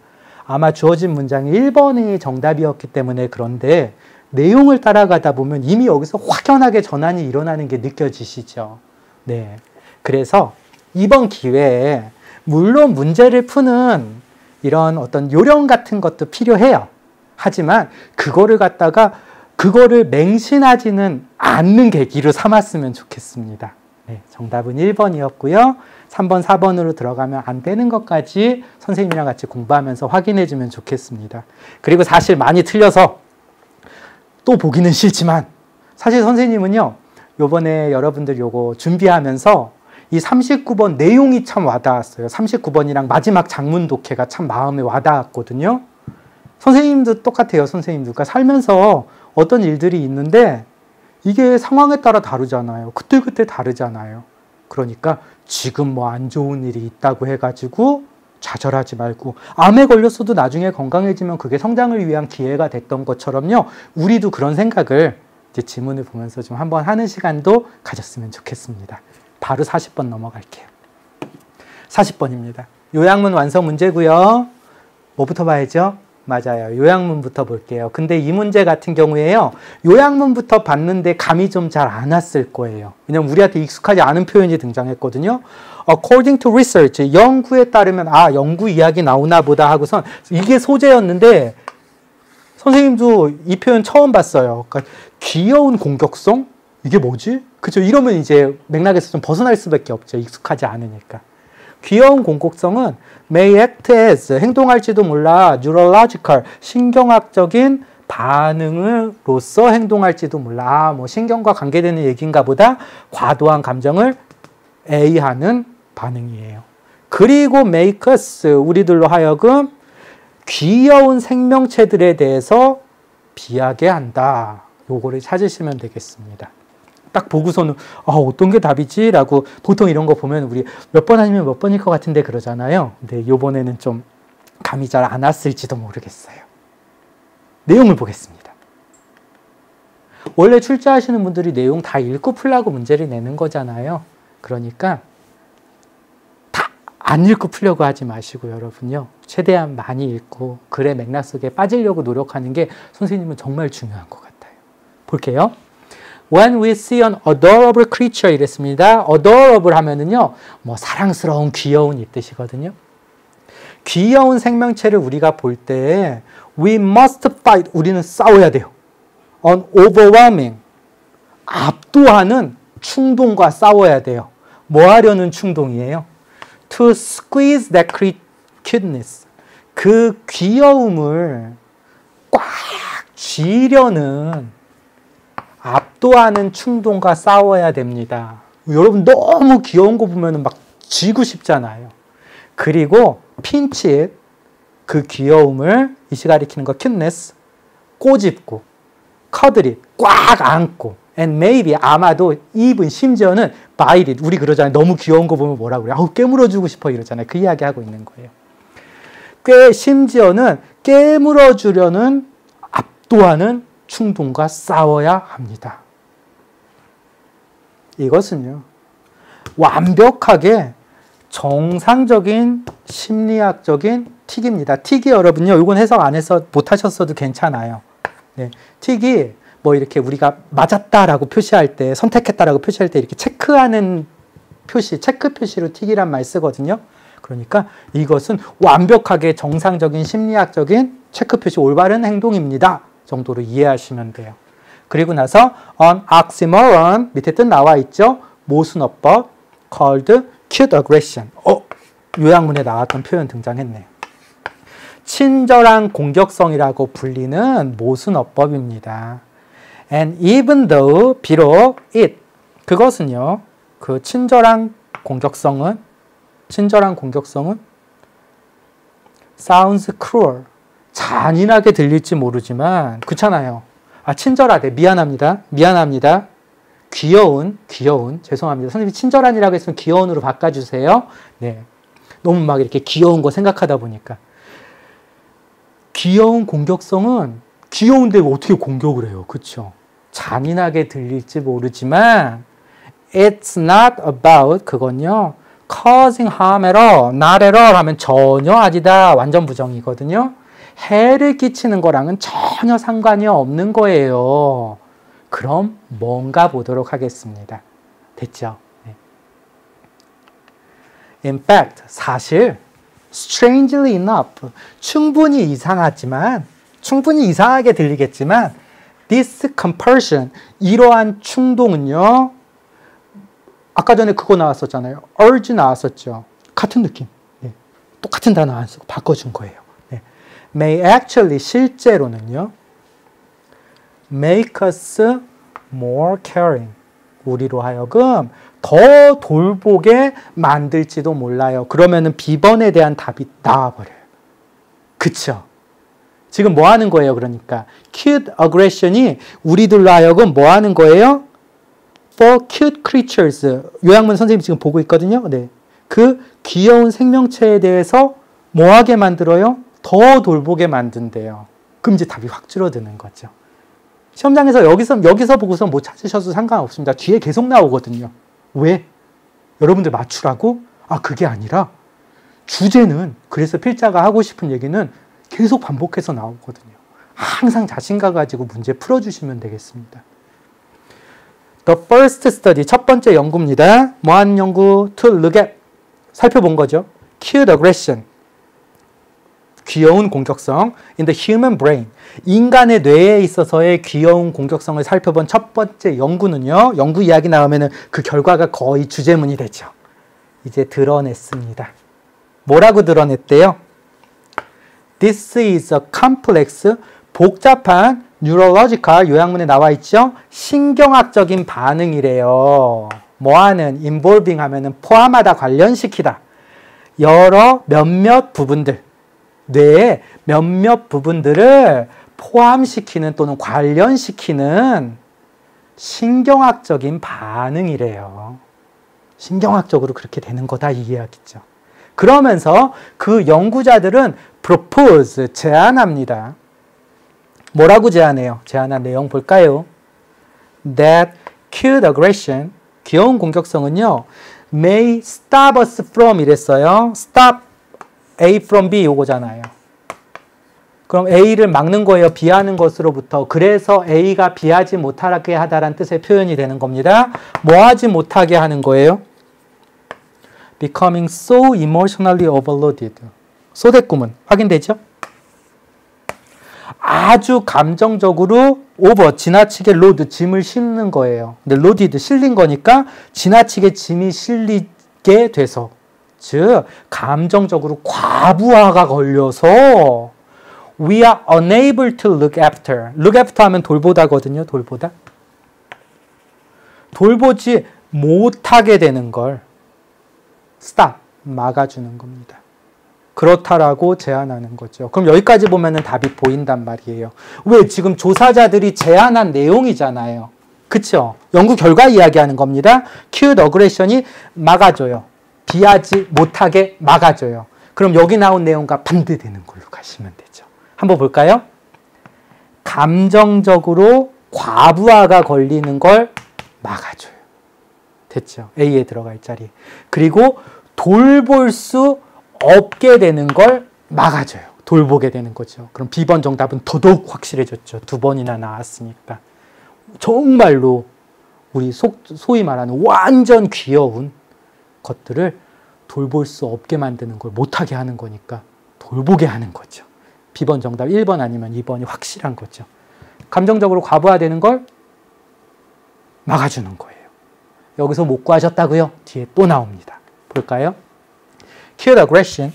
아마 주어진 문장이 1번이 정답이었기 때문에 그런데, 내용을 따라가다 보면 이미 여기서 확연하게 전환이 일어나는 게 느껴지시죠? 네. 그래서 이번 기회에 물론 문제를 푸는 이런 어떤 요령 같은 것도 필요해요. 하지만 그거를 갖다가 그거를 맹신하지는 않는 계기로 삼았으면 좋겠습니다. 네, 정답은 1번이었고요. 3번, 4번으로 들어가면 안 되는 것까지 선생님이랑 같이 공부하면서 확인해 주면 좋겠습니다. 그리고 사실 많이 틀려서 또 보기는 싫지만, 사실 선생님은요, 요번에 여러분들 요거 준비하면서 이 39번 내용이 참 와닿았어요. 39번이랑 마지막 장문 독해가 참 마음에 와닿았거든요. 선생님도 똑같아요. 선생님도. 그러니까 살면서 어떤 일들이 있는데 이게 상황에 따라 다르잖아요. 그때그때 다르잖아요. 그러니까 지금 뭐 안 좋은 일이 있다고 해가지고 좌절하지 말고, 암에 걸렸어도 나중에 건강해지면 그게 성장을 위한 기회가 됐던 것처럼요, 우리도 그런 생각을 이제 지문을 보면서 좀 한번 하는 시간도 가졌으면 좋겠습니다. 바로 40번 넘어갈게요. 40번입니다. 요약문 완성 문제고요. 뭐부터 봐야죠? 맞아요. 요약문부터 볼게요. 근데 이 문제 같은 경우에요, 요약문부터 봤는데 감이 좀 잘 안 왔을 거예요. 왜냐면 우리한테 익숙하지 않은 표현이 등장했거든요. According to research, 연구에 따르면, 아, 연구 이야기 나오나 보다 하고선 이게 소재였는데, 선생님도 이 표현 처음 봤어요. 그러니까 귀여운 공격성? 이게 뭐지? 그죠? 이러면 이제 맥락에서 좀 벗어날 수밖에 없죠. 익숙하지 않으니까. 귀여운 공격성은 may act as, 행동할지도 몰라, neurological, 신경학적인 반응으로서 행동할지도 몰라. 뭐 신경과 관계되는 얘기인가 보다 과도한 감정을 A하는 반응이에요. 그리고 make us, 우리들로 하여금 귀여운 생명체들에 대해서 비하게 한다. 요거를 찾으시면 되겠습니다. 딱 보고서는 어떤 게 답이지? 라고 보통 이런 거 보면 우리 몇 번 아니면 몇 번일 것 같은데 그러잖아요. 근데 요번에는 좀 감이 잘 안 왔을지도 모르겠어요. 내용을 보겠습니다. 원래 출제하시는 분들이 내용 다 읽고 풀라고 문제를 내는 거잖아요. 그러니까 다 안 읽고 풀려고 하지 마시고 여러분요. 최대한 많이 읽고 글의 맥락 속에 빠지려고 노력하는 게 선생님은 정말 중요한 것 같아요. 볼게요. When we see an adorable creature 이랬습니다. adorable 하면은요, 뭐 사랑스러운, 귀여운 이 뜻이거든요. 귀여운 생명체를 우리가 볼 때 we must fight, 우리는 싸워야 돼요. an overwhelming, 압도하는 충동과 싸워야 돼요. 뭐 하려는 충동이에요? To squeeze that cuteness, 그 귀여움을 꽉 쥐려는 압도하는 충동과 싸워야 됩니다. 여러분 너무 귀여운 거 보면 막 쥐고 싶잖아요. 그리고 pinch, 그 귀여움을, 이시 가리키는 거 cuteness, 꼬집고, cuddle, 꽉 안고, and maybe, 아마도 even, 심지어는 bite it, 우리 그러잖아요. 너무 귀여운 거 보면 뭐라고 그래요? 깨물어주고 싶어 이러잖아요. 그 이야기 하고 있는 거예요. 심지어는 깨물어주려는 압도하는 충동과 싸워야 합니다. 이것은요, 완벽하게 정상적인 심리학적인 틱입니다. 틱이 여러분요, 이건 해석 안 해서 못 하셨어도 괜찮아요. 네, 틱이 뭐 이렇게 우리가 맞았다라고 표시할 때, 선택했다라고 표시할 때 이렇게 체크하는 표시, 체크 표시로 틱이란 말 쓰거든요. 그러니까 이것은 완벽하게 정상적인 심리학적인 체크 표시, 올바른 행동입니다 정도로 이해하시면 돼요. 그리고 나서 an oxymoron, 밑에 뜻 나와 있죠. 모순어법 called cute aggression. 요약문에 나왔던 표현 등장했네요. 친절한 공격성이라고 불리는 모순어법입니다. And even though, 비록 it, 그것은요, 그 친절한 공격성은 sounds cruel, 잔인하게 들릴지 모르지만, 그렇잖아요. 친절하대, 미안합니다. 귀여운, 죄송합니다. 선생님이 친절한이라고 했으면 귀여운으로 바꿔주세요. 네, 너무 막 이렇게 귀여운 거 생각하다 보니까. 귀여운 공격성은 귀여운데 어떻게 공격을 해요? 그렇죠? 잔인하게 들릴지 모르지만 it's not about, 그건요, causing harm at all, not at all 하면 전혀 아니다, 완전 부정이거든요. 해를 끼치는 거랑은 전혀 상관이 없는 거예요. 그럼 뭔가 보도록 하겠습니다. 됐죠? 네. In fact, 사실 strangely enough, 충분히 이상하게 들리겠지만 this compulsion, 이러한 충동은요, 아까 전에 그거 나왔었잖아요. urge 나왔었죠. 같은 느낌. 네. 똑같은 단어 안 쓰고 바꿔준 거예요. 네. may actually, 실제로는요, make us more caring, 우리로 하여금 더 돌보게 만들지도 몰라요. 그러면은 B번에 대한 답이 나와버려요. 그쵸? 지금 뭐 하는 거예요? 그러니까 cute aggression이 우리들로 하여금 뭐 하는 거예요? For cute creatures, 요약문 선생님 지금 보고 있거든요. 네. 그 귀여운 생명체에 대해서 뭐 하게 만들어요? 더 돌보게 만든대요. 그럼 이제 답이 확 줄어드는 거죠. 시험장에서 여기서 보고서 못 찾으셔도 상관없습니다. 뒤에 계속 나오거든요. 왜? 여러분들 맞추라고? 그게 아니라 주제는, 그래서 필자가 하고 싶은 얘기는 계속 반복해서 나오거든요. 항상 자신감 가지고 문제 풀어주시면 되겠습니다. The first study, 첫 번째 연구입니다. 뭐 하는 연구? To look at, 살펴본 거죠. Cute aggression, 귀여운 공격성 in the human brain, 인간의 뇌에 있어서의 귀여운 공격성을 살펴본 첫 번째 연구는요, 연구 이야기 나오면은 그 결과가 거의 주제문이 되죠. 이제 드러냈습니다. 뭐라고 드러냈대요? This is a complex, 복잡한 neurological, 요약문에 나와 있죠? 신경학적인 반응이래요. 뭐하는? involving 하면은 포함하다, 관련시키다. 몇몇 부분들, 뇌의 몇몇 부분들을 포함시키는 또는 관련시키는 신경학적인 반응이래요. 신경학적으로 그렇게 되는 거다 이 이야기죠. 그러면서 그 연구자들은 propose, 제안합니다. 뭐라고 제안해요? 제안한 내용 볼까요? That cute aggression, 귀여운 공격성은요, may stop us from 이랬어요. stop A from B 요거잖아요. 그럼 A를 막는 거예요. B하는 것으로부터. 그래서 A가 B하지 못하게 하다라는 뜻의 표현이 되는 겁니다. 뭐 하지 못하게 하는 거예요? Becoming so emotionally overloaded. 소대꾸문 확인되죠? 아주 감정적으로 over, 지나치게 load, 짐을 싣는 거예요. 근데 loaded, 실린 거니까 지나치게 짐이 실리게 돼서, 즉 감정적으로 과부하가 걸려서 we are unable to look after. look after 하면 돌보다거든요. 돌보다. 돌보지 못하게 되는 걸 stop, 막아주는 겁니다. 그렇다라고 제안하는 거죠. 그럼 여기까지 보면은 답이 보인단 말이에요. 왜? 지금 조사자들이 제안한 내용이잖아요. 그쵸? 연구 결과 이야기하는 겁니다. cute aggression이 막아줘요. 비하지 못하게 막아줘요. 그럼 여기 나온 내용과 반대되는 걸로 가시면 되죠. 한번 볼까요? 감정적으로 과부하가 걸리는 걸 막아줘요. 됐죠? A에 들어갈 자리. 그리고 돌볼 수 없게 되는 걸 막아줘요. 돌보게 되는 거죠. 그럼 B번 정답은 더더욱 확실해졌죠. 2번이나 나왔으니까. 정말로 우리 소위 말하는 완전 귀여운 것들을 돌볼 수 없게 만드는 걸 못하게 하는 거니까 돌보게 하는 거죠. B번 정답 1번 아니면 2번이 확실한 거죠. 감정적으로 과부하되는 걸 막아주는 거예요. 여기서 못 구하셨다고요? 뒤에 또 나옵니다. 볼까요? cute aggression,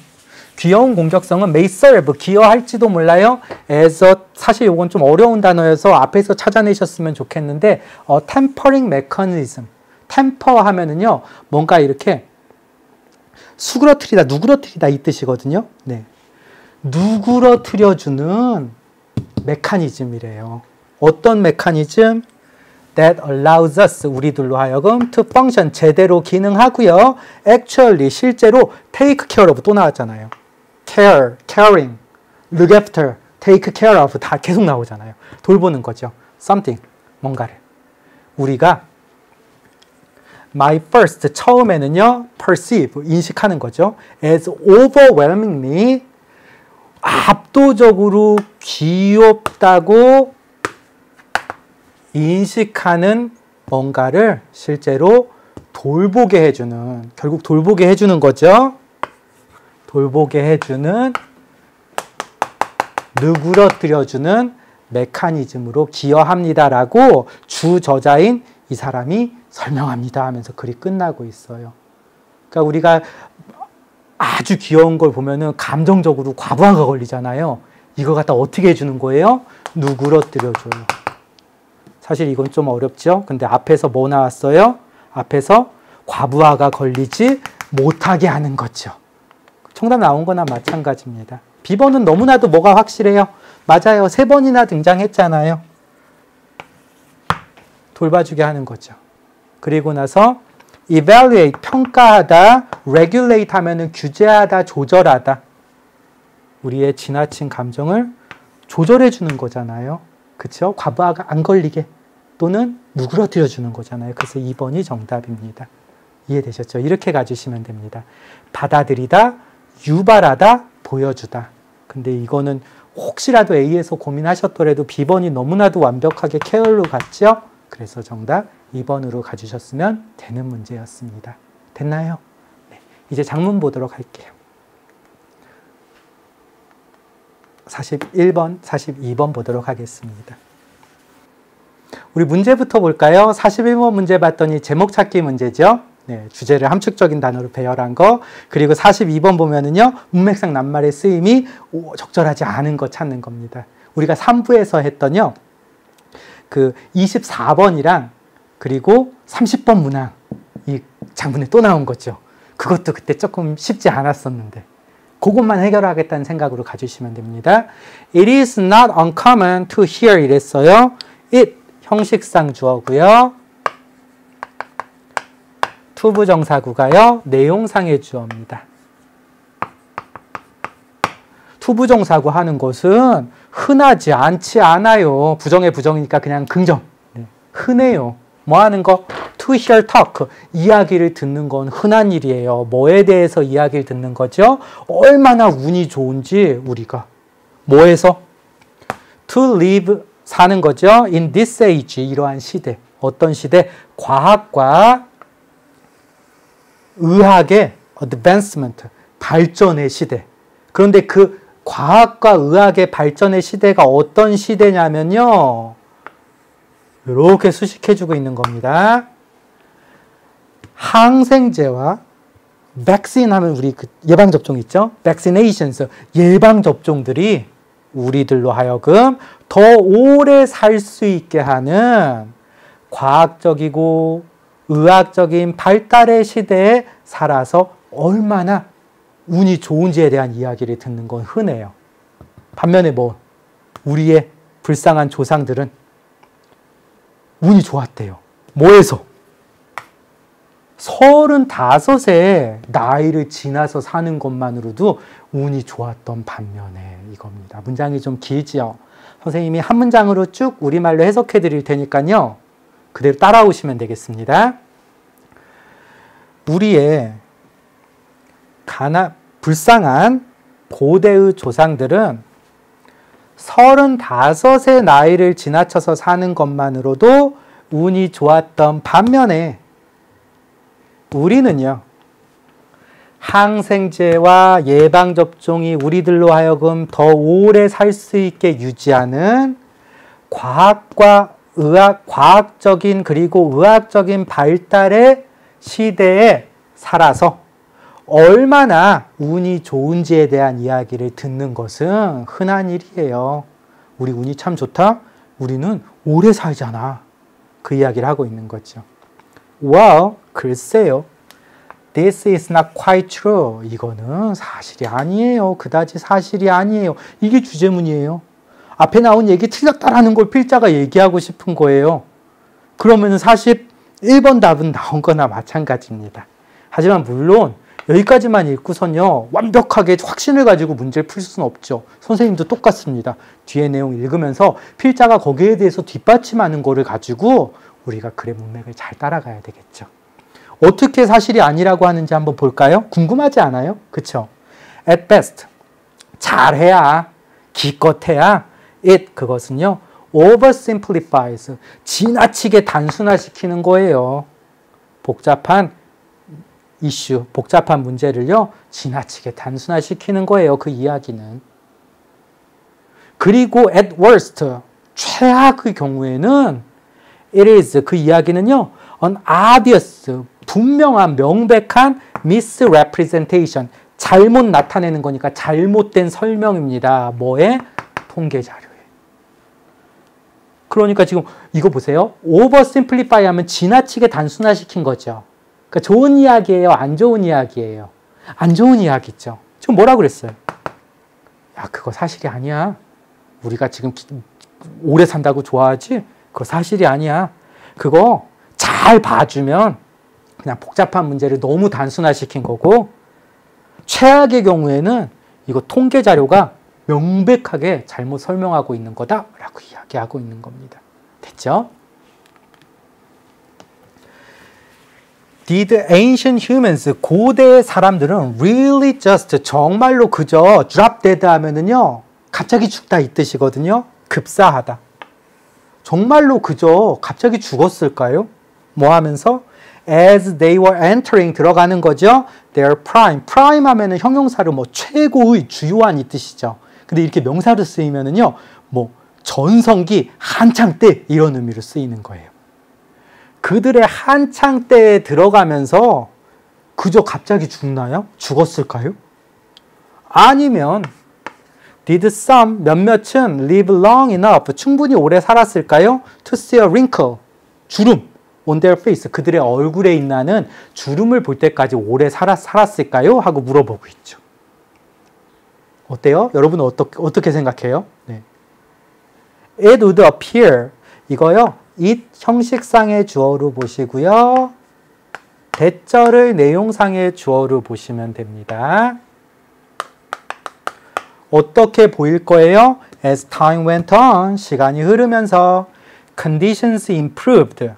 귀여운 공격성은 may serve, 기여할지도 몰라요. as a, 사실 이건 좀 어려운 단어여서 앞에서 찾아내셨으면 좋겠는데 tempering mechanism, temper 하면은요 뭔가 이렇게 수그러뜨리다, 누그러뜨리다 이 뜻이거든요. 네, 누그러뜨려주는 메커니즘이래요. 어떤 메커니즘? That allows us, 우리들로 하여금 to function, 제대로 기능하고요. Actually, 실제로 take care of, 또 나왔잖아요. care, caring, look after, take care of 다 계속 나오잖아요. 돌보는 거죠. something, 뭔가를. 우리가 my first, 처음에는요, perceive, 인식하는 거죠. as overwhelmingly, 압도적으로 귀엽다고 인식하는 뭔가를 실제로 돌보게 해주는, 결국 돌보게 해주는 거죠. 돌보게 해주는, 누그러뜨려주는 메커니즘으로 기여합니다라고 주저자인 이 사람이 설명합니다 하면서 글이 끝나고 있어요. 그러니까 우리가 아주 귀여운 걸 보면은 감정적으로 과부하가 걸리잖아요. 이거 갖다 어떻게 해주는 거예요? 누그러뜨려줘요. 사실 이건 좀 어렵죠? 근데 앞에서 뭐 나왔어요? 앞에서 과부하가 걸리지 못하게 하는 거죠. 정답 나온 거나 마찬가지입니다. B번은 너무나도 뭐가 확실해요? 맞아요. 3번이나 등장했잖아요. 돌봐주게 하는 거죠. 그리고 나서 evaluate, 평가하다, regulate 하면은 규제하다, 조절하다. 우리의 지나친 감정을 조절해 주는 거잖아요. 그렇죠? 과부하가 안 걸리게 또는 누그러뜨려 주는 거잖아요. 그래서 2번이 정답입니다. 이해되셨죠? 이렇게 가주시면 됩니다. 받아들이다, 유발하다, 보여주다. 근데 이거는 혹시라도 A에서 고민하셨더라도 B번이 너무나도 완벽하게 케어로 갔죠? 그래서 정답 2번으로 가주셨으면 되는 문제였습니다. 됐나요? 네, 이제 작문 보도록 할게요. 41번, 42번 보도록 하겠습니다. 우리 문제부터 볼까요? 41번 문제 봤더니 제목 찾기 문제죠. 네, 주제를 함축적인 단어로 배열한 거. 그리고 42번 보면은요, 문맥상 낱말의 쓰임이 적절하지 않은 거 찾는 겁니다. 우리가 3부에서 했던요, 그 24번이랑 그리고 30번 문항, 이 장문에 또 나온 거죠. 그것도 그때 조금 쉽지 않았었는데 그것만 해결하겠다는 생각으로 가주시면 됩니다. It is not uncommon to hear 이랬어요. It, 형식상 주어고요. 투부정사구가요. 내용상의 주어입니다. 투부정사구 하는 것은 흔하지 않지 않아요. 부정의 부정이니까 그냥 긍정. 네. 흔해요. 뭐 하는 거? To hear talk. 이야기를 듣는 건 흔한 일이에요. 뭐에 대해서 이야기를 듣는 거죠? 얼마나 운이 좋은지 우리가. 뭐에서? To live. 사는 거죠. In this age. 이러한 시대. 어떤 시대? 과학과 의학의 advancement. 발전의 시대. 그런데 그 과학과 의학의 발전의 시대가 어떤 시대냐면요. 이렇게 수식해주고 있는 겁니다. 항생제와 백신 하면 우리 그 예방접종 있죠? vaccinations, 예방접종들이 우리들로 하여금 더 오래 살 수 있게 하는 과학적이고 의학적인 발달의 시대에 살아서 얼마나 운이 좋은지에 대한 이야기를 듣는 건 흔해요. 반면에 뭐 우리의 불쌍한 조상들은 운이 좋았대요. 뭐에서? 35세 나이를 지나서 사는 것만으로도 운이 좋았던 반면에 이겁니다. 문장이 좀 길지요. 선생님이 한 문장으로 쭉 우리말로 해석해 드릴 테니까요. 그대로 따라오시면 되겠습니다. 우리의 불쌍한 고대의 조상들은 35의 나이를 지나쳐서 사는 것만으로도 운이 좋았던 반면에 우리는요, 항생제와 예방접종이 우리들로 하여금 더 오래 살 수 있게 유지하는 과학적인 그리고 의학적인 발달의 시대에 살아서 얼마나 운이 좋은지에 대한 이야기를 듣는 것은 흔한 일이에요. 우리 운이 참 좋다? 우리는 오래 살잖아. 그 이야기를 하고 있는 거죠. Well, 글쎄요. This is not quite true. 이거는 사실이 아니에요. 그다지 사실이 아니에요. 이게 주제문이에요. 앞에 나온 얘기 틀렸다라는 걸 필자가 얘기하고 싶은 거예요. 그러면 41번 답은 나온 거나 마찬가지입니다. 하지만 물론 여기까지만 읽고선요, 완벽하게 확신을 가지고 문제를 풀 수는 없죠. 선생님도 똑같습니다. 뒤에 내용 읽으면서 필자가 거기에 대해서 뒷받침하는 거를 가지고 우리가 글의 문맥을 잘 따라가야 되겠죠. 어떻게 사실이 아니라고 하는지 한번 볼까요? 궁금하지 않아요? 그쵸? At best, 잘해야, 기껏해야, 그것은요, oversimplifies, 지나치게 단순화시키는 거예요. 복잡한 이슈, 복잡한 문제를요, 지나치게 단순화시키는 거예요. 그 이야기는. 그리고 at worst, 최악의 경우에는 it is, 그 이야기는요, an obvious, 분명한, 명백한 misrepresentation, 잘못 나타내는 거니까 잘못된 설명입니다. 뭐에? 통계 자료에. 그러니까 지금 이거 보세요. oversimplify 하면 지나치게 단순화시킨 거죠. 그러니까 좋은 이야기예요? 안 좋은 이야기예요? 안 좋은 이야기죠. 지금 뭐라고 그랬어요? 야, 그거 사실이 아니야. 우리가 지금 오래 산다고 좋아하지? 그거 사실이 아니야. 그거 잘 봐주면 그냥 복잡한 문제를 너무 단순화시킨 거고, 최악의 경우에는 이거 통계 자료가 명백하게 잘못 설명하고 있는 거다라고 이야기하고 있는 겁니다. 됐죠? Did ancient humans, 고대 사람들은 really just, 정말로 그저 drop dead 하면은요, 갑자기 죽다 이 뜻이거든요. 급사하다. 정말로 그저 갑자기 죽었을까요? 뭐 하면서? As they were entering, 들어가는 거죠. Their prime. prime 하면은 형용사로 뭐 최고의, 주요한 이 뜻이죠. 근데 이렇게 명사로 쓰이면은요, 뭐 전성기, 한창 때 이런 의미로 쓰이는 거예요. 그들의 한창 때에 들어가면서 그저 갑자기 죽나요? 죽었을까요? 아니면 Did some, 몇몇은 live long enough, 충분히 오래 살았을까요? To see a wrinkle, 주름, on their face, 그들의 얼굴에 있는 주름을 볼 때까지 오래 살았을까요? 하고 물어보고 있죠. 어때요? 여러분은 어떻게 생각해요? 네. It would appear, 이거요, it 형식상의 주어로 보시고요. 대절을 내용상의 주어로 보시면 됩니다. 어떻게 보일 거예요? As time went on, 시간이 흐르면서 conditions improved.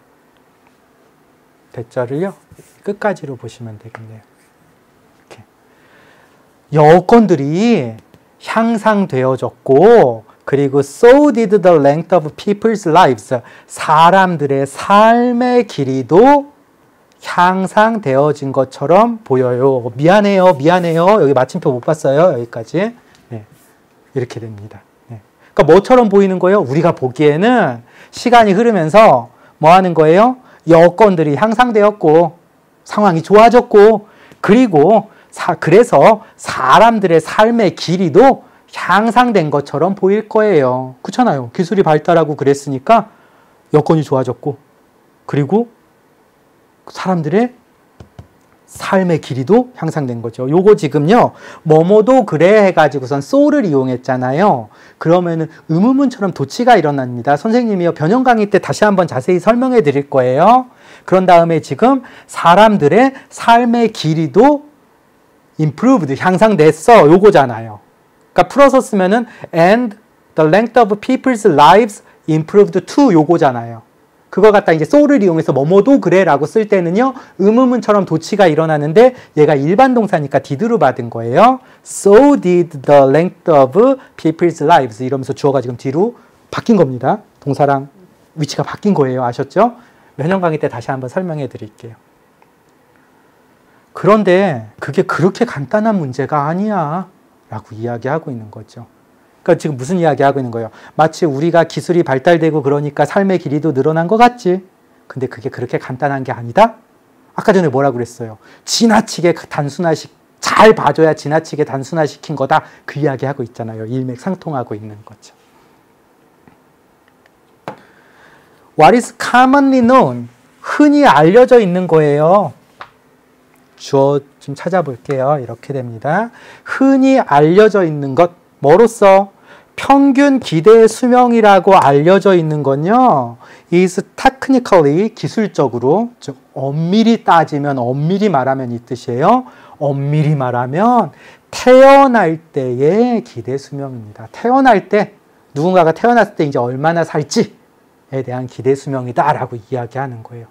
대절을요, 끝까지로 보시면 되겠네요. 이렇게. 여건들이 향상되어졌고, 그리고 so did the length of people's lives. 사람들의 삶의 길이도 향상되어진 것처럼 보여요. 미안해요. 여기 마침표 못 봤어요. 여기까지. 네, 이렇게 됩니다. 네. 그러니까 뭐처럼 보이는 거예요? 우리가 보기에는 시간이 흐르면서 뭐 하는 거예요? 여건들이 향상되었고 상황이 좋아졌고 그리고 그래서 사람들의 삶의 길이도 향상된 것처럼 보일 거예요. 그렇잖아요. 기술이 발달하고 그랬으니까 여건이 좋아졌고 그리고 사람들의 삶의 길이도 향상된 거죠. 요거 지금요. 뭐뭐도 그래 해가지고선 so를 이용했잖아요. 그러면은 의문문처럼 도치가 일어납니다. 선생님이요. 변형 강의 때 다시 한번 자세히 설명해 드릴 거예요. 그런 다음에 지금 사람들의 삶의 길이도 improved, 향상됐어. 요거잖아요. 그러니까 풀어서 쓰면은 and the length of people's lives improved too 요거잖아요. 그거 갖다 이제 so를 이용해서 뭐뭐도 그래라고 쓸 때는요. 의문문처럼 도치가 일어나는데 얘가 일반 동사니까 did로 받은 거예요. So did the length of people's lives 이러면서 주어가 지금 뒤로 바뀐 겁니다. 동사랑 위치가 바뀐 거예요. 아셨죠? 변형 강의 때 다시 한번 설명해 드릴게요. 그런데 그게 그렇게 간단한 문제가 아니야 라고 이야기하고 있는 거죠. 그러니까 지금 무슨 이야기하고 있는 거예요? 마치 우리가 기술이 발달되고 그러니까 삶의 길이도 늘어난 것 같지? 근데 그게 그렇게 간단한 게 아니다? 아까 전에 뭐라고 그랬어요? 지나치게 잘 봐줘야 지나치게 단순화시킨 거다. 그 이야기하고 있잖아요. 일맥상통하고 있는 거죠. What is commonly known? 흔히 알려져 있는 거예요. 주어 좀 찾아볼게요. 이렇게 됩니다. 흔히 알려져 있는 것. 뭐로써? 평균 기대 수명이라고 알려져 있는 건요. is technically, 기술적으로, 즉 엄밀히 따지면, 엄밀히 말하면 이 뜻이에요. 엄밀히 말하면 태어날 때의 기대 수명입니다. 태어날 때, 누군가가 태어났을 때 이제 얼마나 살지에 대한 기대 수명이다라고 이야기하는 거예요.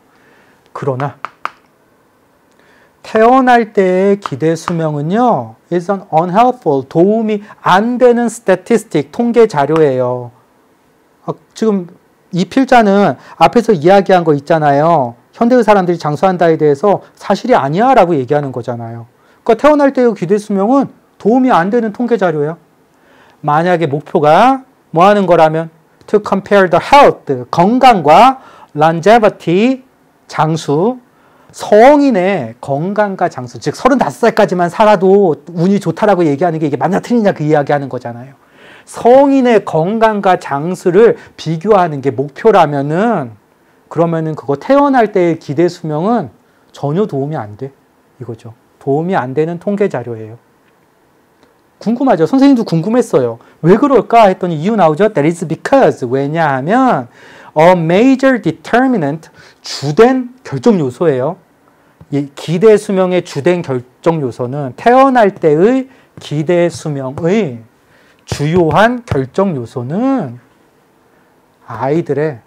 그러나 태어날 때의 기대 수명은요, is an unhelpful, 도움이 안 되는 statistic, 통계 자료예요. 지금 이 필자는 앞에서 이야기한 거 있잖아요. 현대의 사람들이 장수한다에 대해서 사실이 아니야 라고 얘기하는 거잖아요. 그러니까 태어날 때의 기대 수명은 도움이 안 되는 통계 자료예요. 만약에 목표가 뭐 하는 거라면 to compare the health, 건강과 longevity, 장수, 성인의 건강과 장수, 즉 35살까지만 살아도 운이 좋다라고 얘기하는 게 이게 맞나 틀리냐 그 이야기하는 거잖아요. 성인의 건강과 장수를 비교하는 게 목표라면은 그러면은 그거 태어날 때의 기대 수명은 전혀 도움이 안 돼. 이거죠. 도움이 안 되는 통계 자료예요. 궁금하죠? 선생님도 궁금했어요. 왜 그럴까 했더니 이유 나오죠. That is because, 왜냐하면 a major determinant, 주된 결정 요소예요. 이 기대 수명의 주된 결정 요소는 태어날 때의 기대 수명의 주요한 결정 요소는 아이들의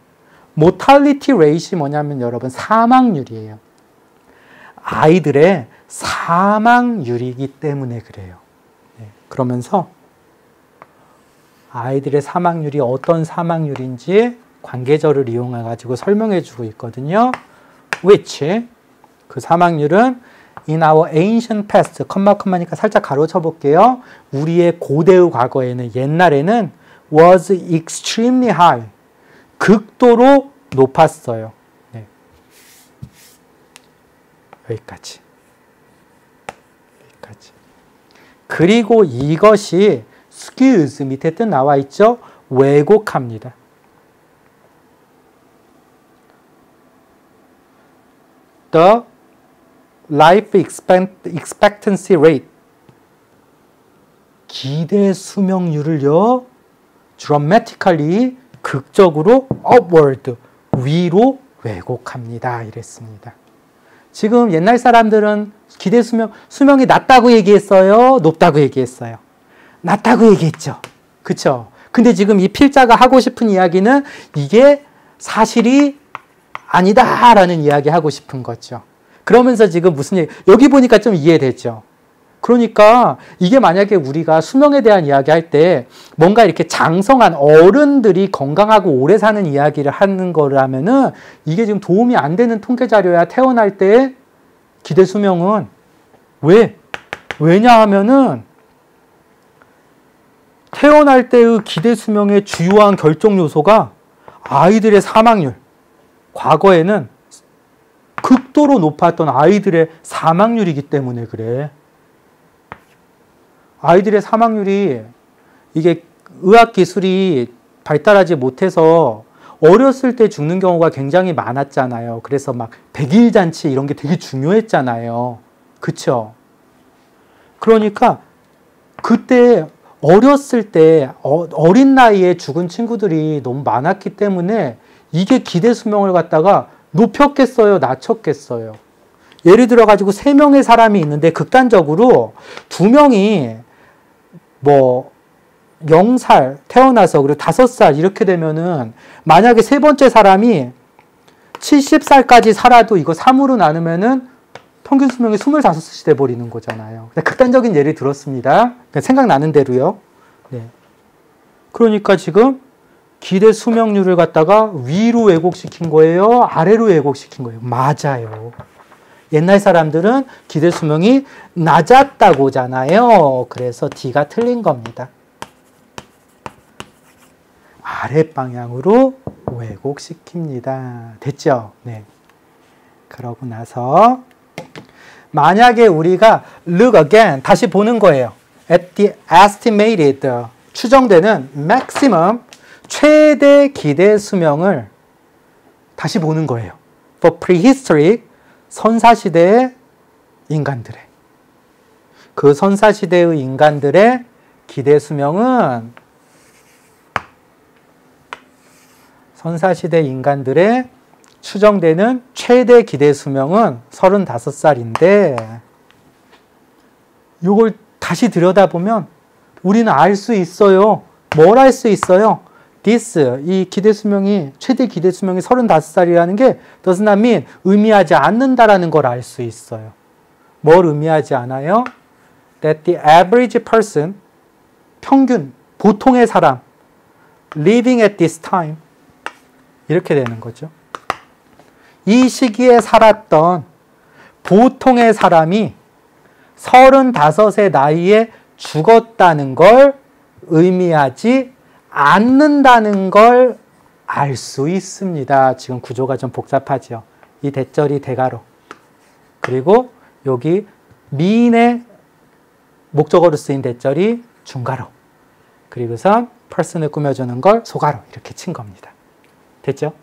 mortality rate이 뭐냐면 여러분 사망률이에요. 아이들의 사망률이기 때문에 그래요. 네, 그러면서 아이들의 사망률이 어떤 사망률인지 관계절을 이용해가지고 설명해주고 있거든요. which, 그 사망률은 in our ancient past, 컴마니까 살짝 가로쳐 볼게요. 우리의 고대의 과거에는, 옛날에는 was extremely high, 극도로 높았어요. 네. 여기까지. 그리고 이것이 skews, 밑에 뜻 나와 있죠? 왜곡합니다. The life expectancy rate, 기대 수명률을요, dramatically, 극적으로 upward, 위로 왜곡합니다. 이랬습니다. 지금 옛날 사람들은 기대 수명이 낮다고 얘기했어요? 높다고 얘기했어요? 낮다고 얘기했죠. 그쵸? 근데 지금 이 필자가 하고 싶은 이야기는 이게 사실이 아니다라는 이야기 하고 싶은 거죠. 그러면서 지금 무슨 얘기, 여기 보니까 좀 이해되죠. 그러니까 이게 만약에 우리가 수명에 대한 이야기 할 때 뭔가 이렇게 장성한 어른들이 건강하고 오래 사는 이야기를 하는 거라면은 이게 지금 도움이 안 되는 통계 자료야. 태어날 때 기대 수명은. 왜냐하면은 태어날 때의 기대 수명의 주요한 결정 요소가 아이들의 사망률. 과거에는 극도로 높았던 아이들의 사망률이기 때문에 그래. 아이들의 사망률이 이게 의학기술이 발달하지 못해서 어렸을 때 죽는 경우가 굉장히 많았잖아요. 그래서 막 백일잔치 이런 게 되게 중요했잖아요. 그쵸? 그러니까 그때 어렸을 때 어린 나이에 죽은 친구들이 너무 많았기 때문에 이게 기대 수명을 갖다가 높였겠어요? 낮췄겠어요? 예를 들어 가지고 3명의 사람이 있는데 극단적으로 2명이 뭐 0살 태어나서 그리고 5살 이렇게 되면은 만약에 세 번째 사람이 70살까지 살아도 이거 3으로 나누면은 평균 수명이 25이 돼버리는 거잖아요. 극단적인 예를 들었습니다. 생각나는 대로요. 네. 그러니까 지금 기대 수명률을 갖다가 위로 왜곡시킨 거예요? 아래로 왜곡시킨 거예요? 맞아요. 옛날 사람들은 기대 수명이 낮았다고잖아요. 그래서 D가 틀린 겁니다. 아래 방향으로 왜곡시킵니다. 됐죠? 네. 그러고 나서 만약에 우리가 look again 다시 보는 거예요. at the estimated 추정되는 maximum 최대 기대 수명을 다시 보는 거예요. for prehistoric 선사시대의 인간들의 그 선사시대의 인간들의 기대 수명은 선사시대 인간들의 추정되는 최대 기대 수명은 35살인데 이걸 다시 들여다보면 우리는 알 수 있어요. 뭘 알 수 있어요? 이 기대 수명이 최대 기대 수명이 35살이라는 게 does not mean 의미하지 않는다라는 걸 알 수 있어요. 뭘 의미하지 않아요? That the average person 평균 보통의 사람 living at this time 이렇게 되는 거죠. 이 시기에 살았던 보통의 사람이 35의 나이에 죽었다는 걸 의미하지 않는다는 걸 알 수 있습니다. 지금 구조가 좀 복잡하죠. 이 대절이 대가로. 그리고 여기 미인의 목적어로 쓰인 대절이 중가로. 그리고선 person을 꾸며주는 걸 소가로 이렇게 친 겁니다. 됐죠?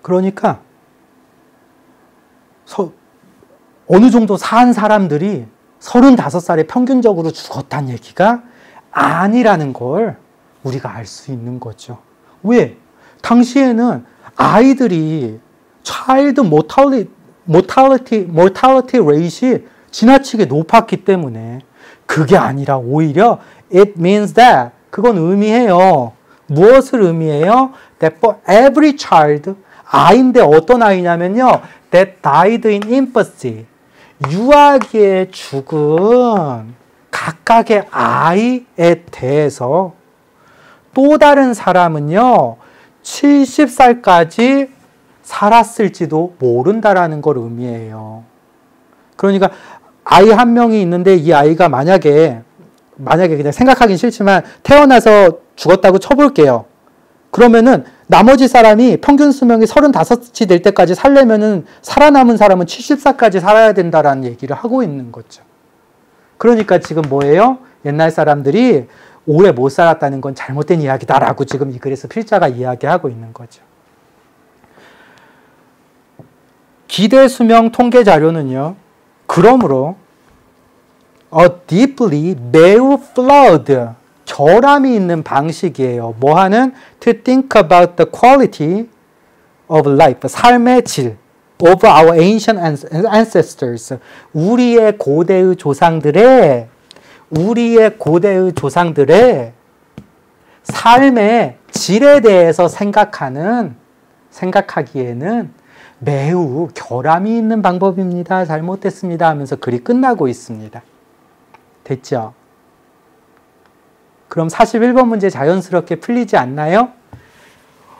그러니까 어느 정도 산 사람들이 35살에 평균적으로 죽었다는 얘기가 아니라는 걸 우리가 알 수 있는 거죠. 왜? 당시에는 아이들이 child mortality rate이 지나치게 높았기 때문에 그게 아니라 오히려 it means that 그건 의미해요. 무엇을 의미해요? That for every child 아이인데 어떤 아이냐면요. That died in infancy 유아기에 죽은 각각의 아이에 대해서 또 다른 사람은요. 70살까지 살았을지도 모른다라는 걸 의미해요. 그러니까 아이 한 명이 있는데 이 아이가 만약에 그냥 생각하긴 싫지만 태어나서 죽었다고 쳐볼게요. 그러면은 나머지 사람이 평균 수명이 35이 될 때까지 살려면은 살아남은 사람은 70살까지 살아야 된다라는 얘기를 하고 있는 거죠. 그러니까 지금 뭐예요? 옛날 사람들이 오래 못 살았다는 건 잘못된 이야기다라고 지금 이 글에서 필자가 이야기하고 있는 거죠. 기대 수명 통계 자료는요. 그러므로 a deeply 매우 flawed 결함이 있는 방식이에요. 뭐 하는? To think about the quality of life. 삶의 질. Of our ancient ancestors. 우리의 고대의 조상들의 삶의 질에 대해서 생각하기에는 매우 결함이 있는 방법입니다. 잘못됐습니다 하면서 글이 끝나고 있습니다. 됐죠? 그럼 41번 문제 자연스럽게 풀리지 않나요?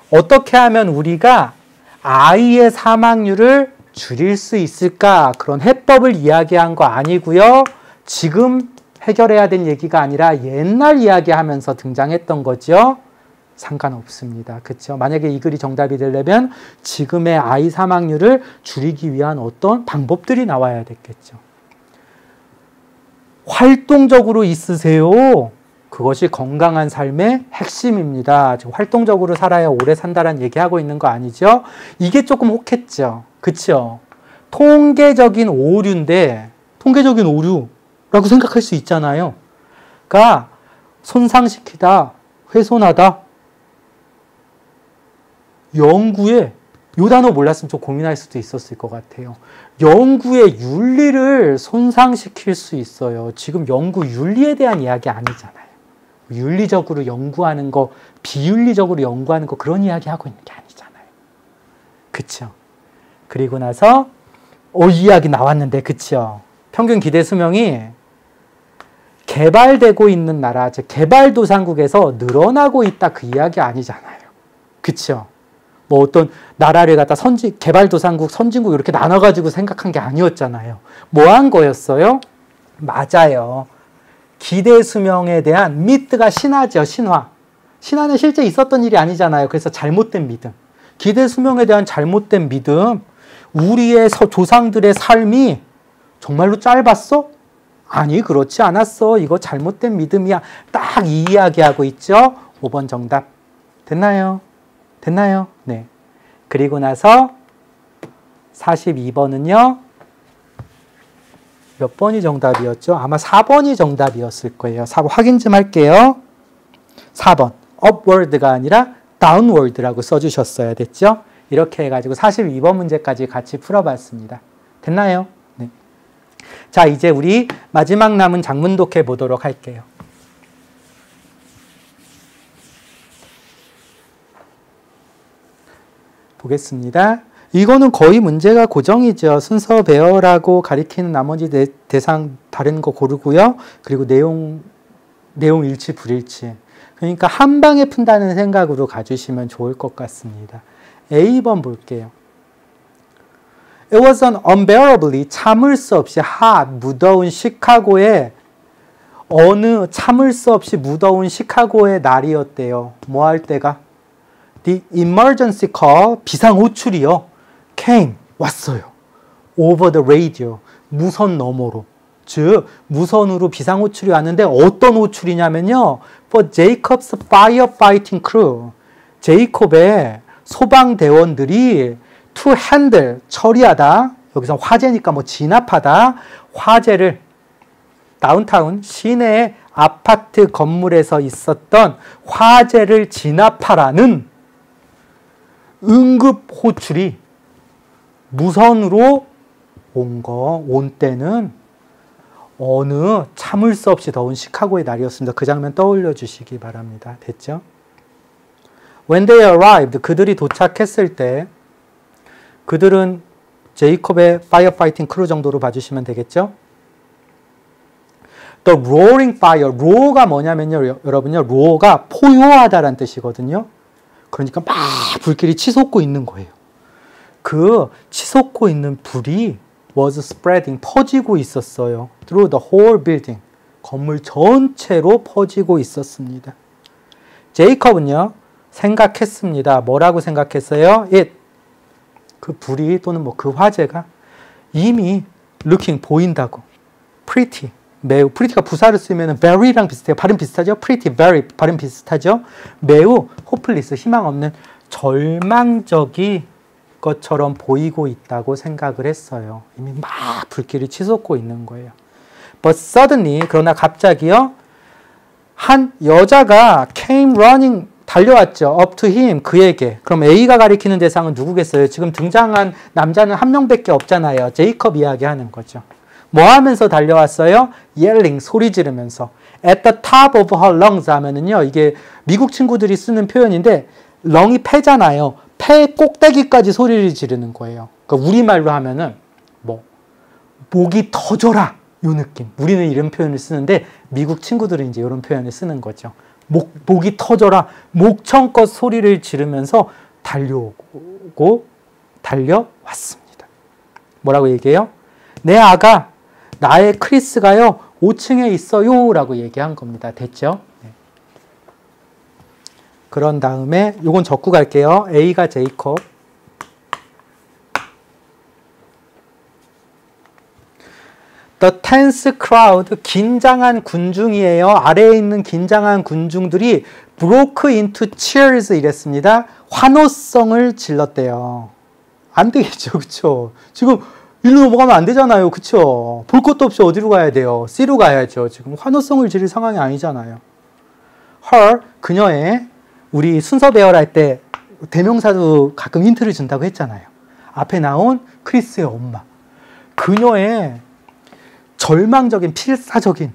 어떻게 하면 우리가 아이의 사망률을 줄일 수 있을까? 그런 해법을 이야기한 거 아니고요. 지금 해결해야 될 얘기가 아니라 옛날 이야기하면서 등장했던 거죠. 상관없습니다. 그렇죠? 만약에 이 글이 정답이 되려면 지금의 아이 사망률을 줄이기 위한 어떤 방법들이 나와야 됐겠죠. 활동적으로 있으세요. 그것이 건강한 삶의 핵심입니다. 지금 활동적으로 살아야 오래 산다는 얘기하고 있는 거 아니죠? 이게 조금 혹했죠. 그렇죠? 통계적인 오류인데 통계적인 오류라고 생각할 수 있잖아요. 그러니까 손상시키다, 훼손하다, 연구에 이 단어 몰랐으면 좀 고민할 수도 있었을 것 같아요. 연구의 윤리를 손상시킬 수 있어요. 지금 연구 윤리에 대한 이야기 아니잖아요. 윤리적으로 연구하는 거, 비윤리적으로 연구하는 거 그런 이야기 하고 있는 게 아니잖아요. 그쵸? 그리고 나서 이 이야기 나왔는데 그쵸? 평균 기대 수명이 개발되고 있는 나라, 즉 개발도상국에서 늘어나고 있다 그 이야기 아니잖아요. 그쵸? 뭐 어떤 나라를 갖다 개발도상국, 선진국 이렇게 나눠가지고 생각한 게 아니었잖아요. 뭐 한 거였어요? 맞아요. 기대 수명에 대한 미트가 신화죠, 신화. 신화는 실제 있었던 일이 아니잖아요. 그래서 잘못된 믿음. 기대 수명에 대한 잘못된 믿음. 우리의 조상들의 삶이 정말로 짧았어? 아니, 그렇지 않았어. 이거 잘못된 믿음이야. 딱 이 이야기하고 있죠. 5번 정답. 됐나요? 됐나요? 네. 그리고 나서 42번은요. 몇 번이 정답이었죠? 아마 4번이 정답이었을 거예요. 4번 확인 좀 할게요. 4번. upward가 아니라 downward라고 써주셨어야 됐죠? 이렇게 해가지고 42번 문제까지 같이 풀어봤습니다. 됐나요? 네. 자, 이제 우리 마지막 남은 작문독해 보도록 할게요. 보겠습니다. 이거는 거의 문제가 고정이죠. 순서 배열하고 가리키는 나머지 대상 다른 거 고르고요. 그리고 내용 일치, 불일치. 그러니까 한 방에 푼다는 생각으로 가주시면 좋을 것 같습니다. A번 볼게요. It was an unbearably 참을 수 없이 hot, 무더운 시카고의 참을 수 없이 무더운 시카고의 날이었대요. 뭐 할 때가? The emergency call, 비상호출이요. came, 왔어요. over the radio, 무선 너머로. 즉, 무선으로 비상호출이 왔는데 어떤 호출이냐면요. For Jacob's firefighting crew, 제이콥의 소방대원들이 to handle, 처리하다. 여기서 화재니까 뭐 진압하다. 화재를 다운타운 시내의 아파트 건물에서 있었던 화재를 진압하라는 응급 호출이 무선으로 온 때는 어느 참을 수 없이 더운 시카고의 날이었습니다. 그 장면 떠올려 주시기 바랍니다. 됐죠? When they arrived, 그들이 도착했을 때 그들은 제이콥의 firefighting crew 정도로 봐주시면 되겠죠? The roaring fire, roar가 뭐냐면요, 여러분요, roar가 포효하다라는 뜻이거든요. 그러니까 막 불길이 치솟고 있는 거예요. 그 치솟고 있는 불이 was spreading, 퍼지고 있었어요. Through the whole building, 건물 전체로 퍼지고 있었습니다. 제이콥은요, 생각했습니다. 뭐라고 생각했어요? 그 불이 또는 뭐 그 화재가 이미 looking, 보인다고. pretty, 매우, pretty가 부사를 쓰면 very랑 비슷해요. 발음 비슷하죠? pretty, very, 발음 비슷하죠? 매우 hopeless, 희망 없는 절망적인 것처럼 보이고 있다고 생각을 했어요. 이미 막 불길이 치솟고 있는 거예요. But suddenly, 그러나 갑자기요, 한 여자가 came running 달려왔죠. up to him 그에게. 그럼 A가 가리키는 대상은 누구겠어요? 지금 등장한 남자는 한 명밖에 없잖아요. 제이콥 이야기하는 거죠. 뭐 하면서 달려왔어요? yelling 소리 지르면서 at the top of her lungs 하면은요. 이게 미국 친구들이 쓰는 표현인데 렁이 폐잖아요. 폐 꼭대기까지 소리를 지르는 거예요. 그러니까 우리말로 하면은 뭐 목이 터져라 요 느낌. 우리는 이런 표현을 쓰는데 미국 친구들은 이제 이런 표현을 쓰는 거죠. 목이 터져라 목청껏 소리를 지르면서 달려오고 달려왔습니다. 뭐라고 얘기해요? 내 아가 나의 크리스가요 5층에 있어요 라고 얘기한 겁니다. 됐죠? 네. 그런 다음에 요건 적고 갈게요. A가 제이콥, The tense crowd, 긴장한 군중이에요. 아래에 있는 긴장한 군중들이 broke into cheers 이랬습니다. 환호성을 질렀대요. 안 되겠죠, 그쵸? 지금 일로 넘어가면 안 되잖아요, 그쵸? 볼 것도 없이 어디로 가야 돼요? C로 가야죠. 지금 환호성을 지를 상황이 아니잖아요. Her, 그녀의, 우리 순서 배열할 때 대명사도 가끔 힌트를 준다고 했잖아요. 앞에 나온 크리스의 엄마. 그녀의 절망적인, 필사적인,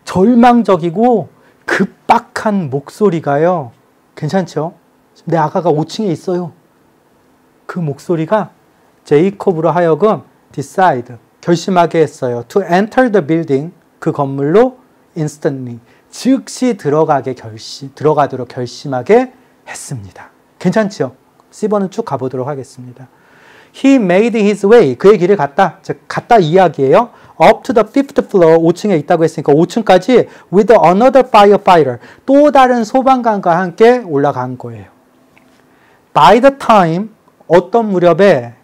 절망적이고 급박한 목소리가요. 괜찮죠? 내 아가가 5층에 있어요. 그 목소리가 제이콥으로 하여금 decide, 결심하게 했어요. To enter the building, 그 건물로 instantly, 즉시 들어가도록 결심하게 했습니다. 괜찮죠? C번은 쭉 가보도록 하겠습니다. He made his way, 그의 길을 갔다. 즉, 갔다 이야기예요. Up to the 5th floor, 5층에 있다고 했으니까 5층까지 with another firefighter, 또 다른 소방관과 함께 올라간 거예요. By the time, 어떤 무렵에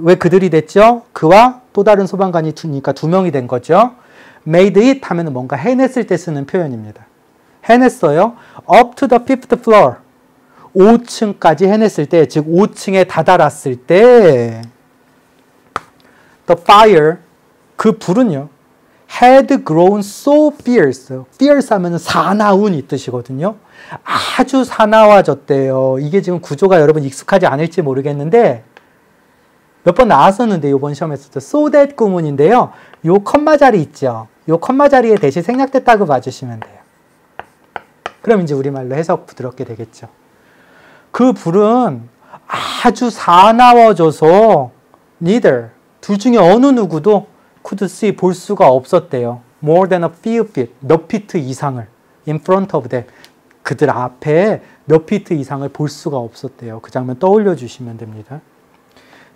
왜 그들이 됐죠? 그와 또 다른 소방관이 그러니까 2명이 된 거죠. Made it 하면 뭔가 해냈을 때 쓰는 표현입니다. 해냈어요. Up to the 5th floor, 5층까지 해냈을 때, 즉 5층에 다다랐을 때 the fire, 그 불은요 had grown so fierce, fierce 하면 사나운 이 뜻이거든요. 아주 사나워졌대요. 이게 지금 구조가 여러분 익숙하지 않을지 모르겠는데 몇 번 나왔었는데 이번 시험에서도 so that 구문인데요. 요 컴마 자리 있죠. 요 컴마 자리에 대신 생략됐다고 봐주시면 돼요. 그럼 이제 우리말로 해석 부드럽게 되겠죠. 그 불은 아주 사나워져서 neither, 둘 중에 어느 누구도 could see, 볼 수가 없었대요. More than a few feet, 몇 피트 이상을 in front of them, 그들 앞에 몇 피트 이상을 볼 수가 없었대요. 그 장면 떠올려 주시면 됩니다.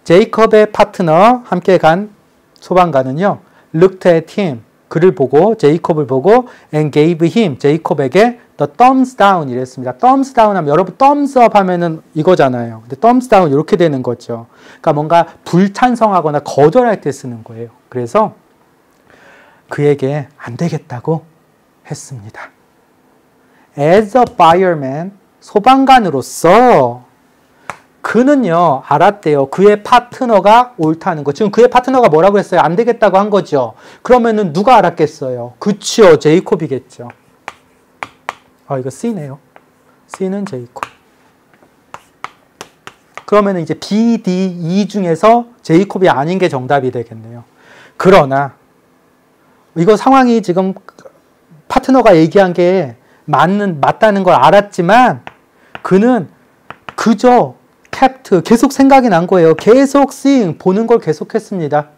제이콥의 파트너, 함께 간 소방관은요, looked at him, 그를 보고, 제이콥을 보고, and gave him, 제이콥에게 the thumbs down 이랬습니다. thumbs down 하면 여러분 thumbs up 하면은 이거잖아요. 근데 thumbs down 이렇게 되는 거죠. 그러니까 뭔가 불찬성하거나 거절할 때 쓰는 거예요. 그래서 그에게 안 되겠다고 했습니다. As a fireman, 소방관으로서 그는요, 알았대요. 그의 파트너가 옳다는 거. 지금 그의 파트너가 뭐라고 했어요? 안 되겠다고 한 거죠. 그러면은 누가 알았겠어요? 그치요, 제이콥이겠죠. 이거 C네요. C는 제이콥. 그러면 이제 B, D, E 중에서 제이콥이 아닌 게 정답이 되겠네요. 그러나 이거 상황이 지금 파트너가 얘기한 게 맞다는 걸 알았지만 그는 그저 kept, 계속 생각이 난 거예요. 계속 seeing, 보는 걸 계속했습니다.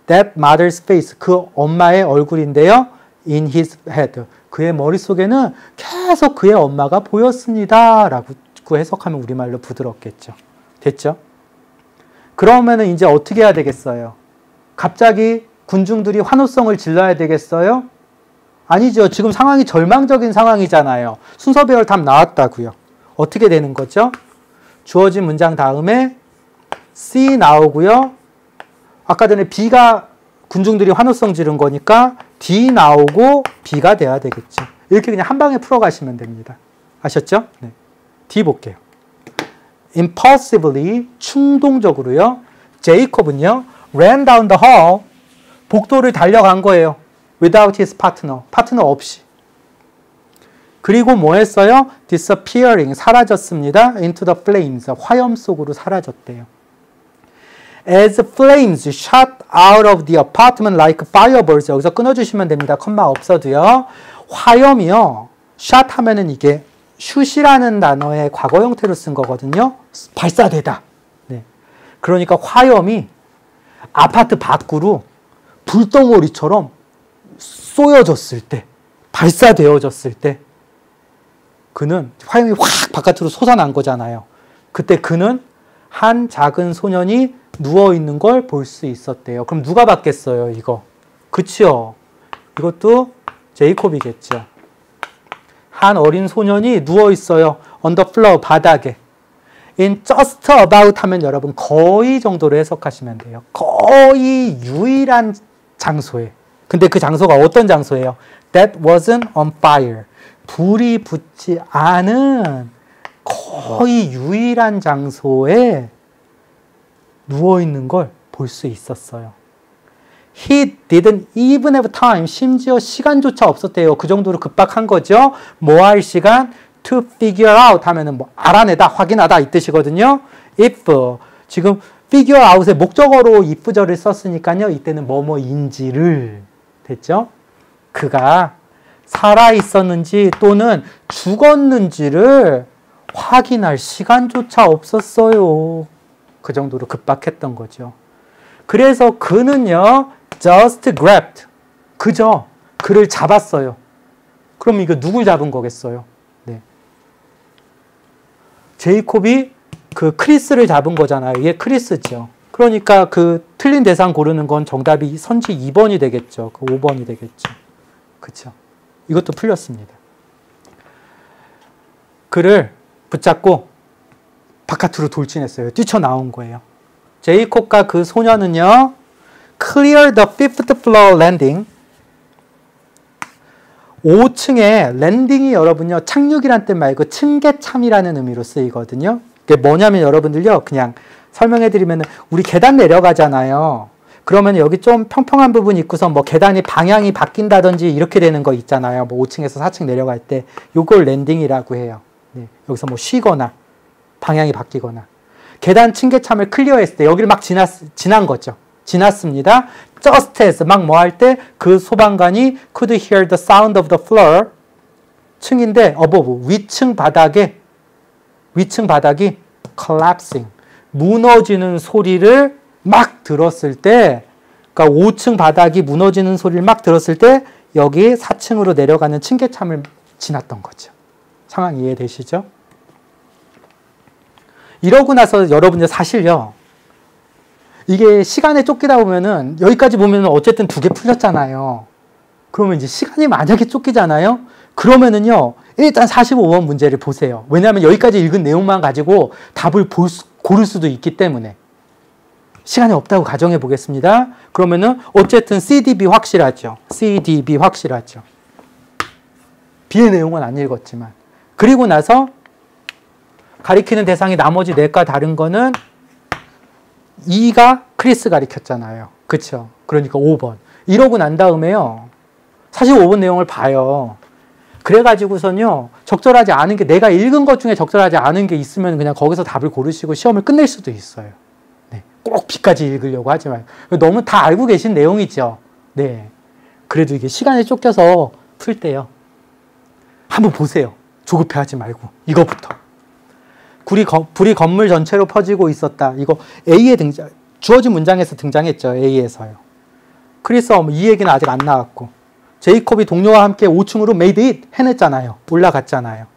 That mother's face, 그 엄마의 얼굴인데요. In his head, 그의 머릿속에는 계속 그의 엄마가 보였습니다. 라고 해석하면 우리말로 부드럽겠죠. 됐죠? 그러면은 이제 어떻게 해야 되겠어요? 갑자기 군중들이 환호성을 질러야 되겠어요? 아니죠. 지금 상황이 절망적인 상황이잖아요. 순서 배열 답 나왔다고요. 어떻게 되는 거죠? 주어진 문장 다음에 C 나오고요. 아까 전에 B가 군중들이 환호성 지른 거니까 D 나오고 B가 돼야 되겠죠. 이렇게 그냥 한 방에 풀어가시면 됩니다. 아셨죠? 네. D 볼게요. Impulsively, 충동적으로요. 제이콥은요, ran down the hall, 복도를 달려간 거예요. Without his partner, 파트너 없이. 그리고 뭐 했어요? disappearing, 사라졌습니다. into the flames, 화염 속으로 사라졌대요. As flames shot out of the apartment like fireballs. 여기서 끊어주시면 됩니다. 컴마 없어도요. 화염이요. shot 하면은 이게 슛이라는 단어의 과거 형태로 쓴 거거든요. 발사되다. 네. 그러니까 화염이 아파트 밖으로 불덩어리처럼 쏘여졌을 때, 발사되어졌을 때, 그는 화염이 확 바깥으로 솟아난 거잖아요. 그때 그는 한 작은 소년이 누워있는 걸 볼 수 있었대요. 그럼 누가 봤겠어요, 이거? 그치요? 이것도 제이콥이겠죠. 한 어린 소년이 누워있어요. on the floor, 바닥에. in just about 하면 여러분 거의 정도로 해석하시면 돼요. 거의 유일한 장소에. 근데 그 장소가 어떤 장소예요? That wasn't on fire. 불이 붙지 않은 거의 유일한 장소에 누워있는 걸 볼 수 있었어요. He didn't even have time. 심지어 시간조차 없었대요. 그 정도로 급박한 거죠. 뭐 할 시간? To figure out 하면은 뭐 알아내다, 확인하다 이 뜻이거든요. If 지금 figure out의 목적어로 if절을 썼으니까요. 이때는 뭐뭐인지를 됐죠. 그가 살아 있었는지 또는 죽었는지를 확인할 시간조차 없었어요. 그 정도로 급박했던 거죠. 그래서 그는요, just grabbed. 그저 그를 잡았어요. 그럼 이거 누굴 잡은 거겠어요? 네. 제이콥이 그 크리스를 잡은 거잖아요. 이게 크리스죠. 그러니까 그 틀린 대상 고르는 건 정답이 선지 2번이 되겠죠. 그 5번이 되겠죠. 그쵸? 이것도 풀렸습니다. 그를 붙잡고 바깥으로 돌진했어요. 뛰쳐나온 거예요. 제이콥과 그 소년은요, clear the fifth floor landing. 5층에 랜딩이 여러분요, 착륙이란 뜻 말고 층계참이라는 의미로 쓰이거든요. 이게 뭐냐면 여러분들요, 그냥 설명해드리면 우리 계단 내려가잖아요. 그러면 여기 좀 평평한 부분 있고서 뭐 계단이 방향이 바뀐다든지 이렇게 되는 거 있잖아요. 뭐 5층에서 4층 내려갈 때 요걸 랜딩이라고 해요. 네, 여기서 뭐 쉬거나 방향이 바뀌거나 계단 층계참을 클리어했을 때 여기를 막 지난 거죠. 지났습니다. just as 막 뭐 할 때 그 소방관이 could hear the sound of the floor 층인데 above 위층 바닥이 collapsing 무너지는 소리를 막 들었을 때, 그러니까 5층 바닥이 무너지는 소리를 막 들었을 때 여기 4층으로 내려가는 층계참을 지났던 거죠. 상황 이해되시죠? 이러고 나서 여러분들 사실요, 이게 시간에 쫓기다 보면은 여기까지 보면은 어쨌든 2개 풀렸잖아요. 그러면 이제 시간이 만약에 쫓기잖아요. 그러면은요, 일단 45번 문제를 보세요. 왜냐하면 여기까지 읽은 내용만 가지고 답을 고를 수도 있기 때문에. 시간이 없다고 가정해 보겠습니다. 그러면은 어쨌든 CDB 확실하죠. CDB 확실하죠. B의 내용은 안 읽었지만. 그리고 나서 가리키는 대상이 나머지 4과 다른 거는 2가 크리스 가리켰잖아요. 그쵸? 그러니까 5번. 이러고 난 다음에요, 사실 5번 내용을 봐요. 그래가지고선요, 적절하지 않은 게, 내가 읽은 것 중에 적절하지 않은 게 있으면 그냥 거기서 답을 고르시고 시험을 끝낼 수도 있어요. 네. 꼭 B까지 읽으려고 하지 말고. 너무 다 알고 계신 내용이죠. 네. 그래도 이게 시간에 쫓겨서 풀 때요, 한번 보세요. 조급해하지 말고. 이거부터. 불이 건물 전체로 퍼지고 있었다. 이거 A에 주어진 문장에서 등장했죠. A에서요. 그래서 이 얘기는 아직 안 나왔고, 제이콥이 동료와 함께 5층으로 made it 해냈잖아요. 올라갔잖아요.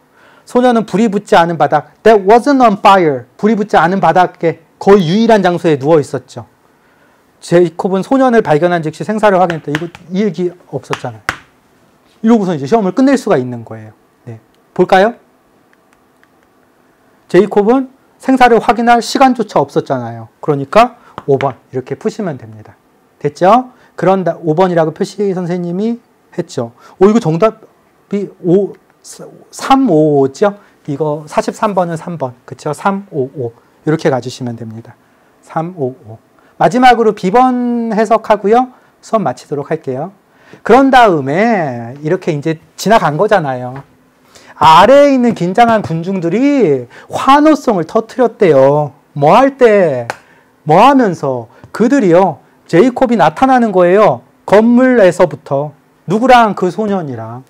소년은 불이 붙지 않은 바닥, that wasn't on fire. 불이 붙지 않은 바닥에 거의 유일한 장소에 누워 있었죠. 제이콥은 소년을 발견한 즉시 생사를 확인했다. 이 얘기 없었잖아요. 이러고서 이제 시험을 끝낼 수가 있는 거예요. 네. 볼까요? 제이콥은 생사를 확인할 시간조차 없었잖아요. 그러니까 5번 이렇게 푸시면 됩니다. 됐죠? 그런다 5번이라고 표시 선생님이 했죠. 이거 정답이 355죠? 이거 43번은 3번. 그쵸? 355. 이렇게 가주시면 됩니다. 355. 마지막으로 B번 해석하고요. 수업 마치도록 할게요. 그런 다음에 이렇게 이제 지나간 거잖아요. 아래에 있는 긴장한 군중들이 환호성을 터뜨렸대요. 뭐 할 때? 뭐 하면서? 그들이요. 제이콥이 나타나는 거예요. 건물에서부터. 누구랑? 그 소년이랑.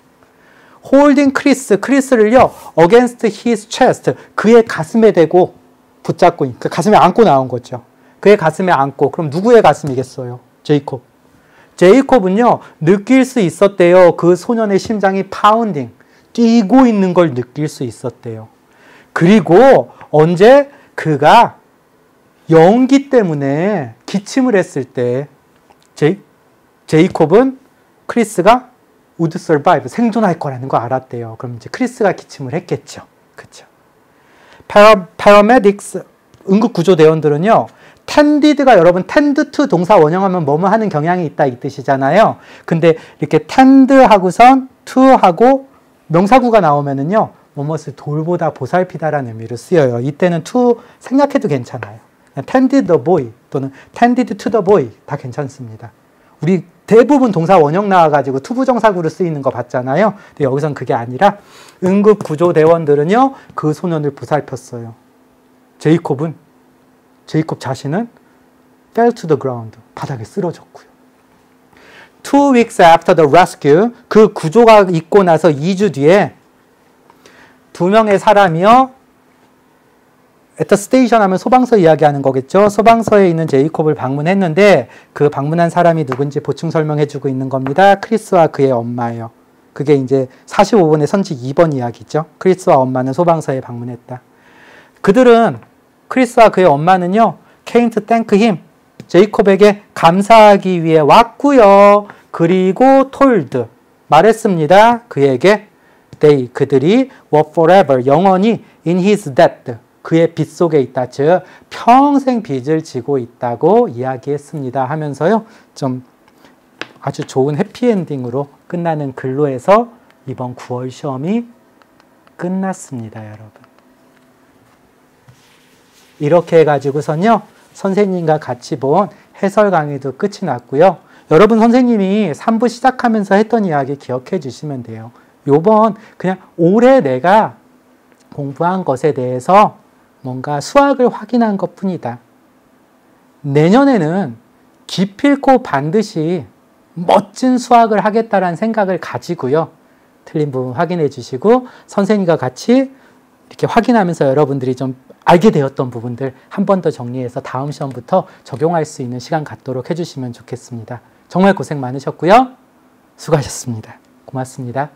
holding 크리스를요. against his chest. 그의 가슴에 대고 붙잡고, 그 가슴에 안고 나온 거죠. 그의 가슴에 안고. 그럼 누구의 가슴이겠어요? 제이콥. 제이콥은요. 느낄 수 있었대요. 그 소년의 심장이 파운딩. 뛰고 있는 걸 느낄 수 있었대요. 그리고 언제 그가 연기 때문에 기침을 했을 때 제이콥은 크리스가 would survive, 생존할 거라는 거 알았대요. 그럼 이제 크리스가 기침을 했겠죠. 그렇죠. paramedics, 응급구조대원들은요. tended가 여러분 tend to 동사 원형하면 뭐뭐 하는 경향이 있다 이 뜻이잖아요. 근데 이렇게 tend 하고선 to 하고 명사구가 나오면은요. 뭐뭇을 돌보다 보살피다라는 의미로 쓰여요. 이때는 to 생략해도 괜찮아요. tended the boy 또는 tended to the boy 다 괜찮습니다. 우리 대부분 동사 원형 나와가지고 투부정사구로 쓰이는 거 봤잖아요. 근데 여기선 그게 아니라 응급구조대원들은요. 그 소년을 보살폈어요. 제이콥 자신은 fell to the ground, 바닥에 쓰러졌고요. 2 weeks after the rescue, 그 구조가 있고 나서 2주 뒤에 두 명의 사람이요. at the station 하면 소방서 이야기하는 거겠죠. 소방서에 있는 제이콥을 방문했는데 그 방문한 사람이 누군지 보충 설명해주고 있는 겁니다. 크리스와 그의 엄마예요. 그게 이제 45번의 선지 2번 이야기죠. 크리스와 엄마는 소방서에 방문했다. 그들은 크리스와 그의 엄마는요. came to thank him. 제이콥에게 감사하기 위해 왔고요. 그리고 told, 말했습니다. 그에게 그들이 were forever, 영원히 in his debt, 그의 빚 속에 있다. 즉 평생 빚을 지고 있다고 이야기했습니다. 하면서요. 좀 아주 좋은 해피엔딩으로 끝나는 글로 해서 이번 9월 시험이 끝났습니다. 여러분. 이렇게 해가지고선요. 선생님과 같이 본 해설 강의도 끝이 났고요. 여러분 선생님이 3부 시작하면서 했던 이야기 기억해 주시면 돼요. 요번 그냥 올해 내가 공부한 것에 대해서 뭔가 수학을 확인한 것 뿐이다. 내년에는 기필코 반드시 멋진 수학을 하겠다라는 생각을 가지고요. 틀린 부분 확인해 주시고 선생님과 같이 이렇게 확인하면서 여러분들이 좀 알게 되었던 부분들 한 번 더 정리해서 다음 시험부터 적용할 수 있는 시간 갖도록 해주시면 좋겠습니다. 정말 고생 많으셨고요. 수고하셨습니다. 고맙습니다.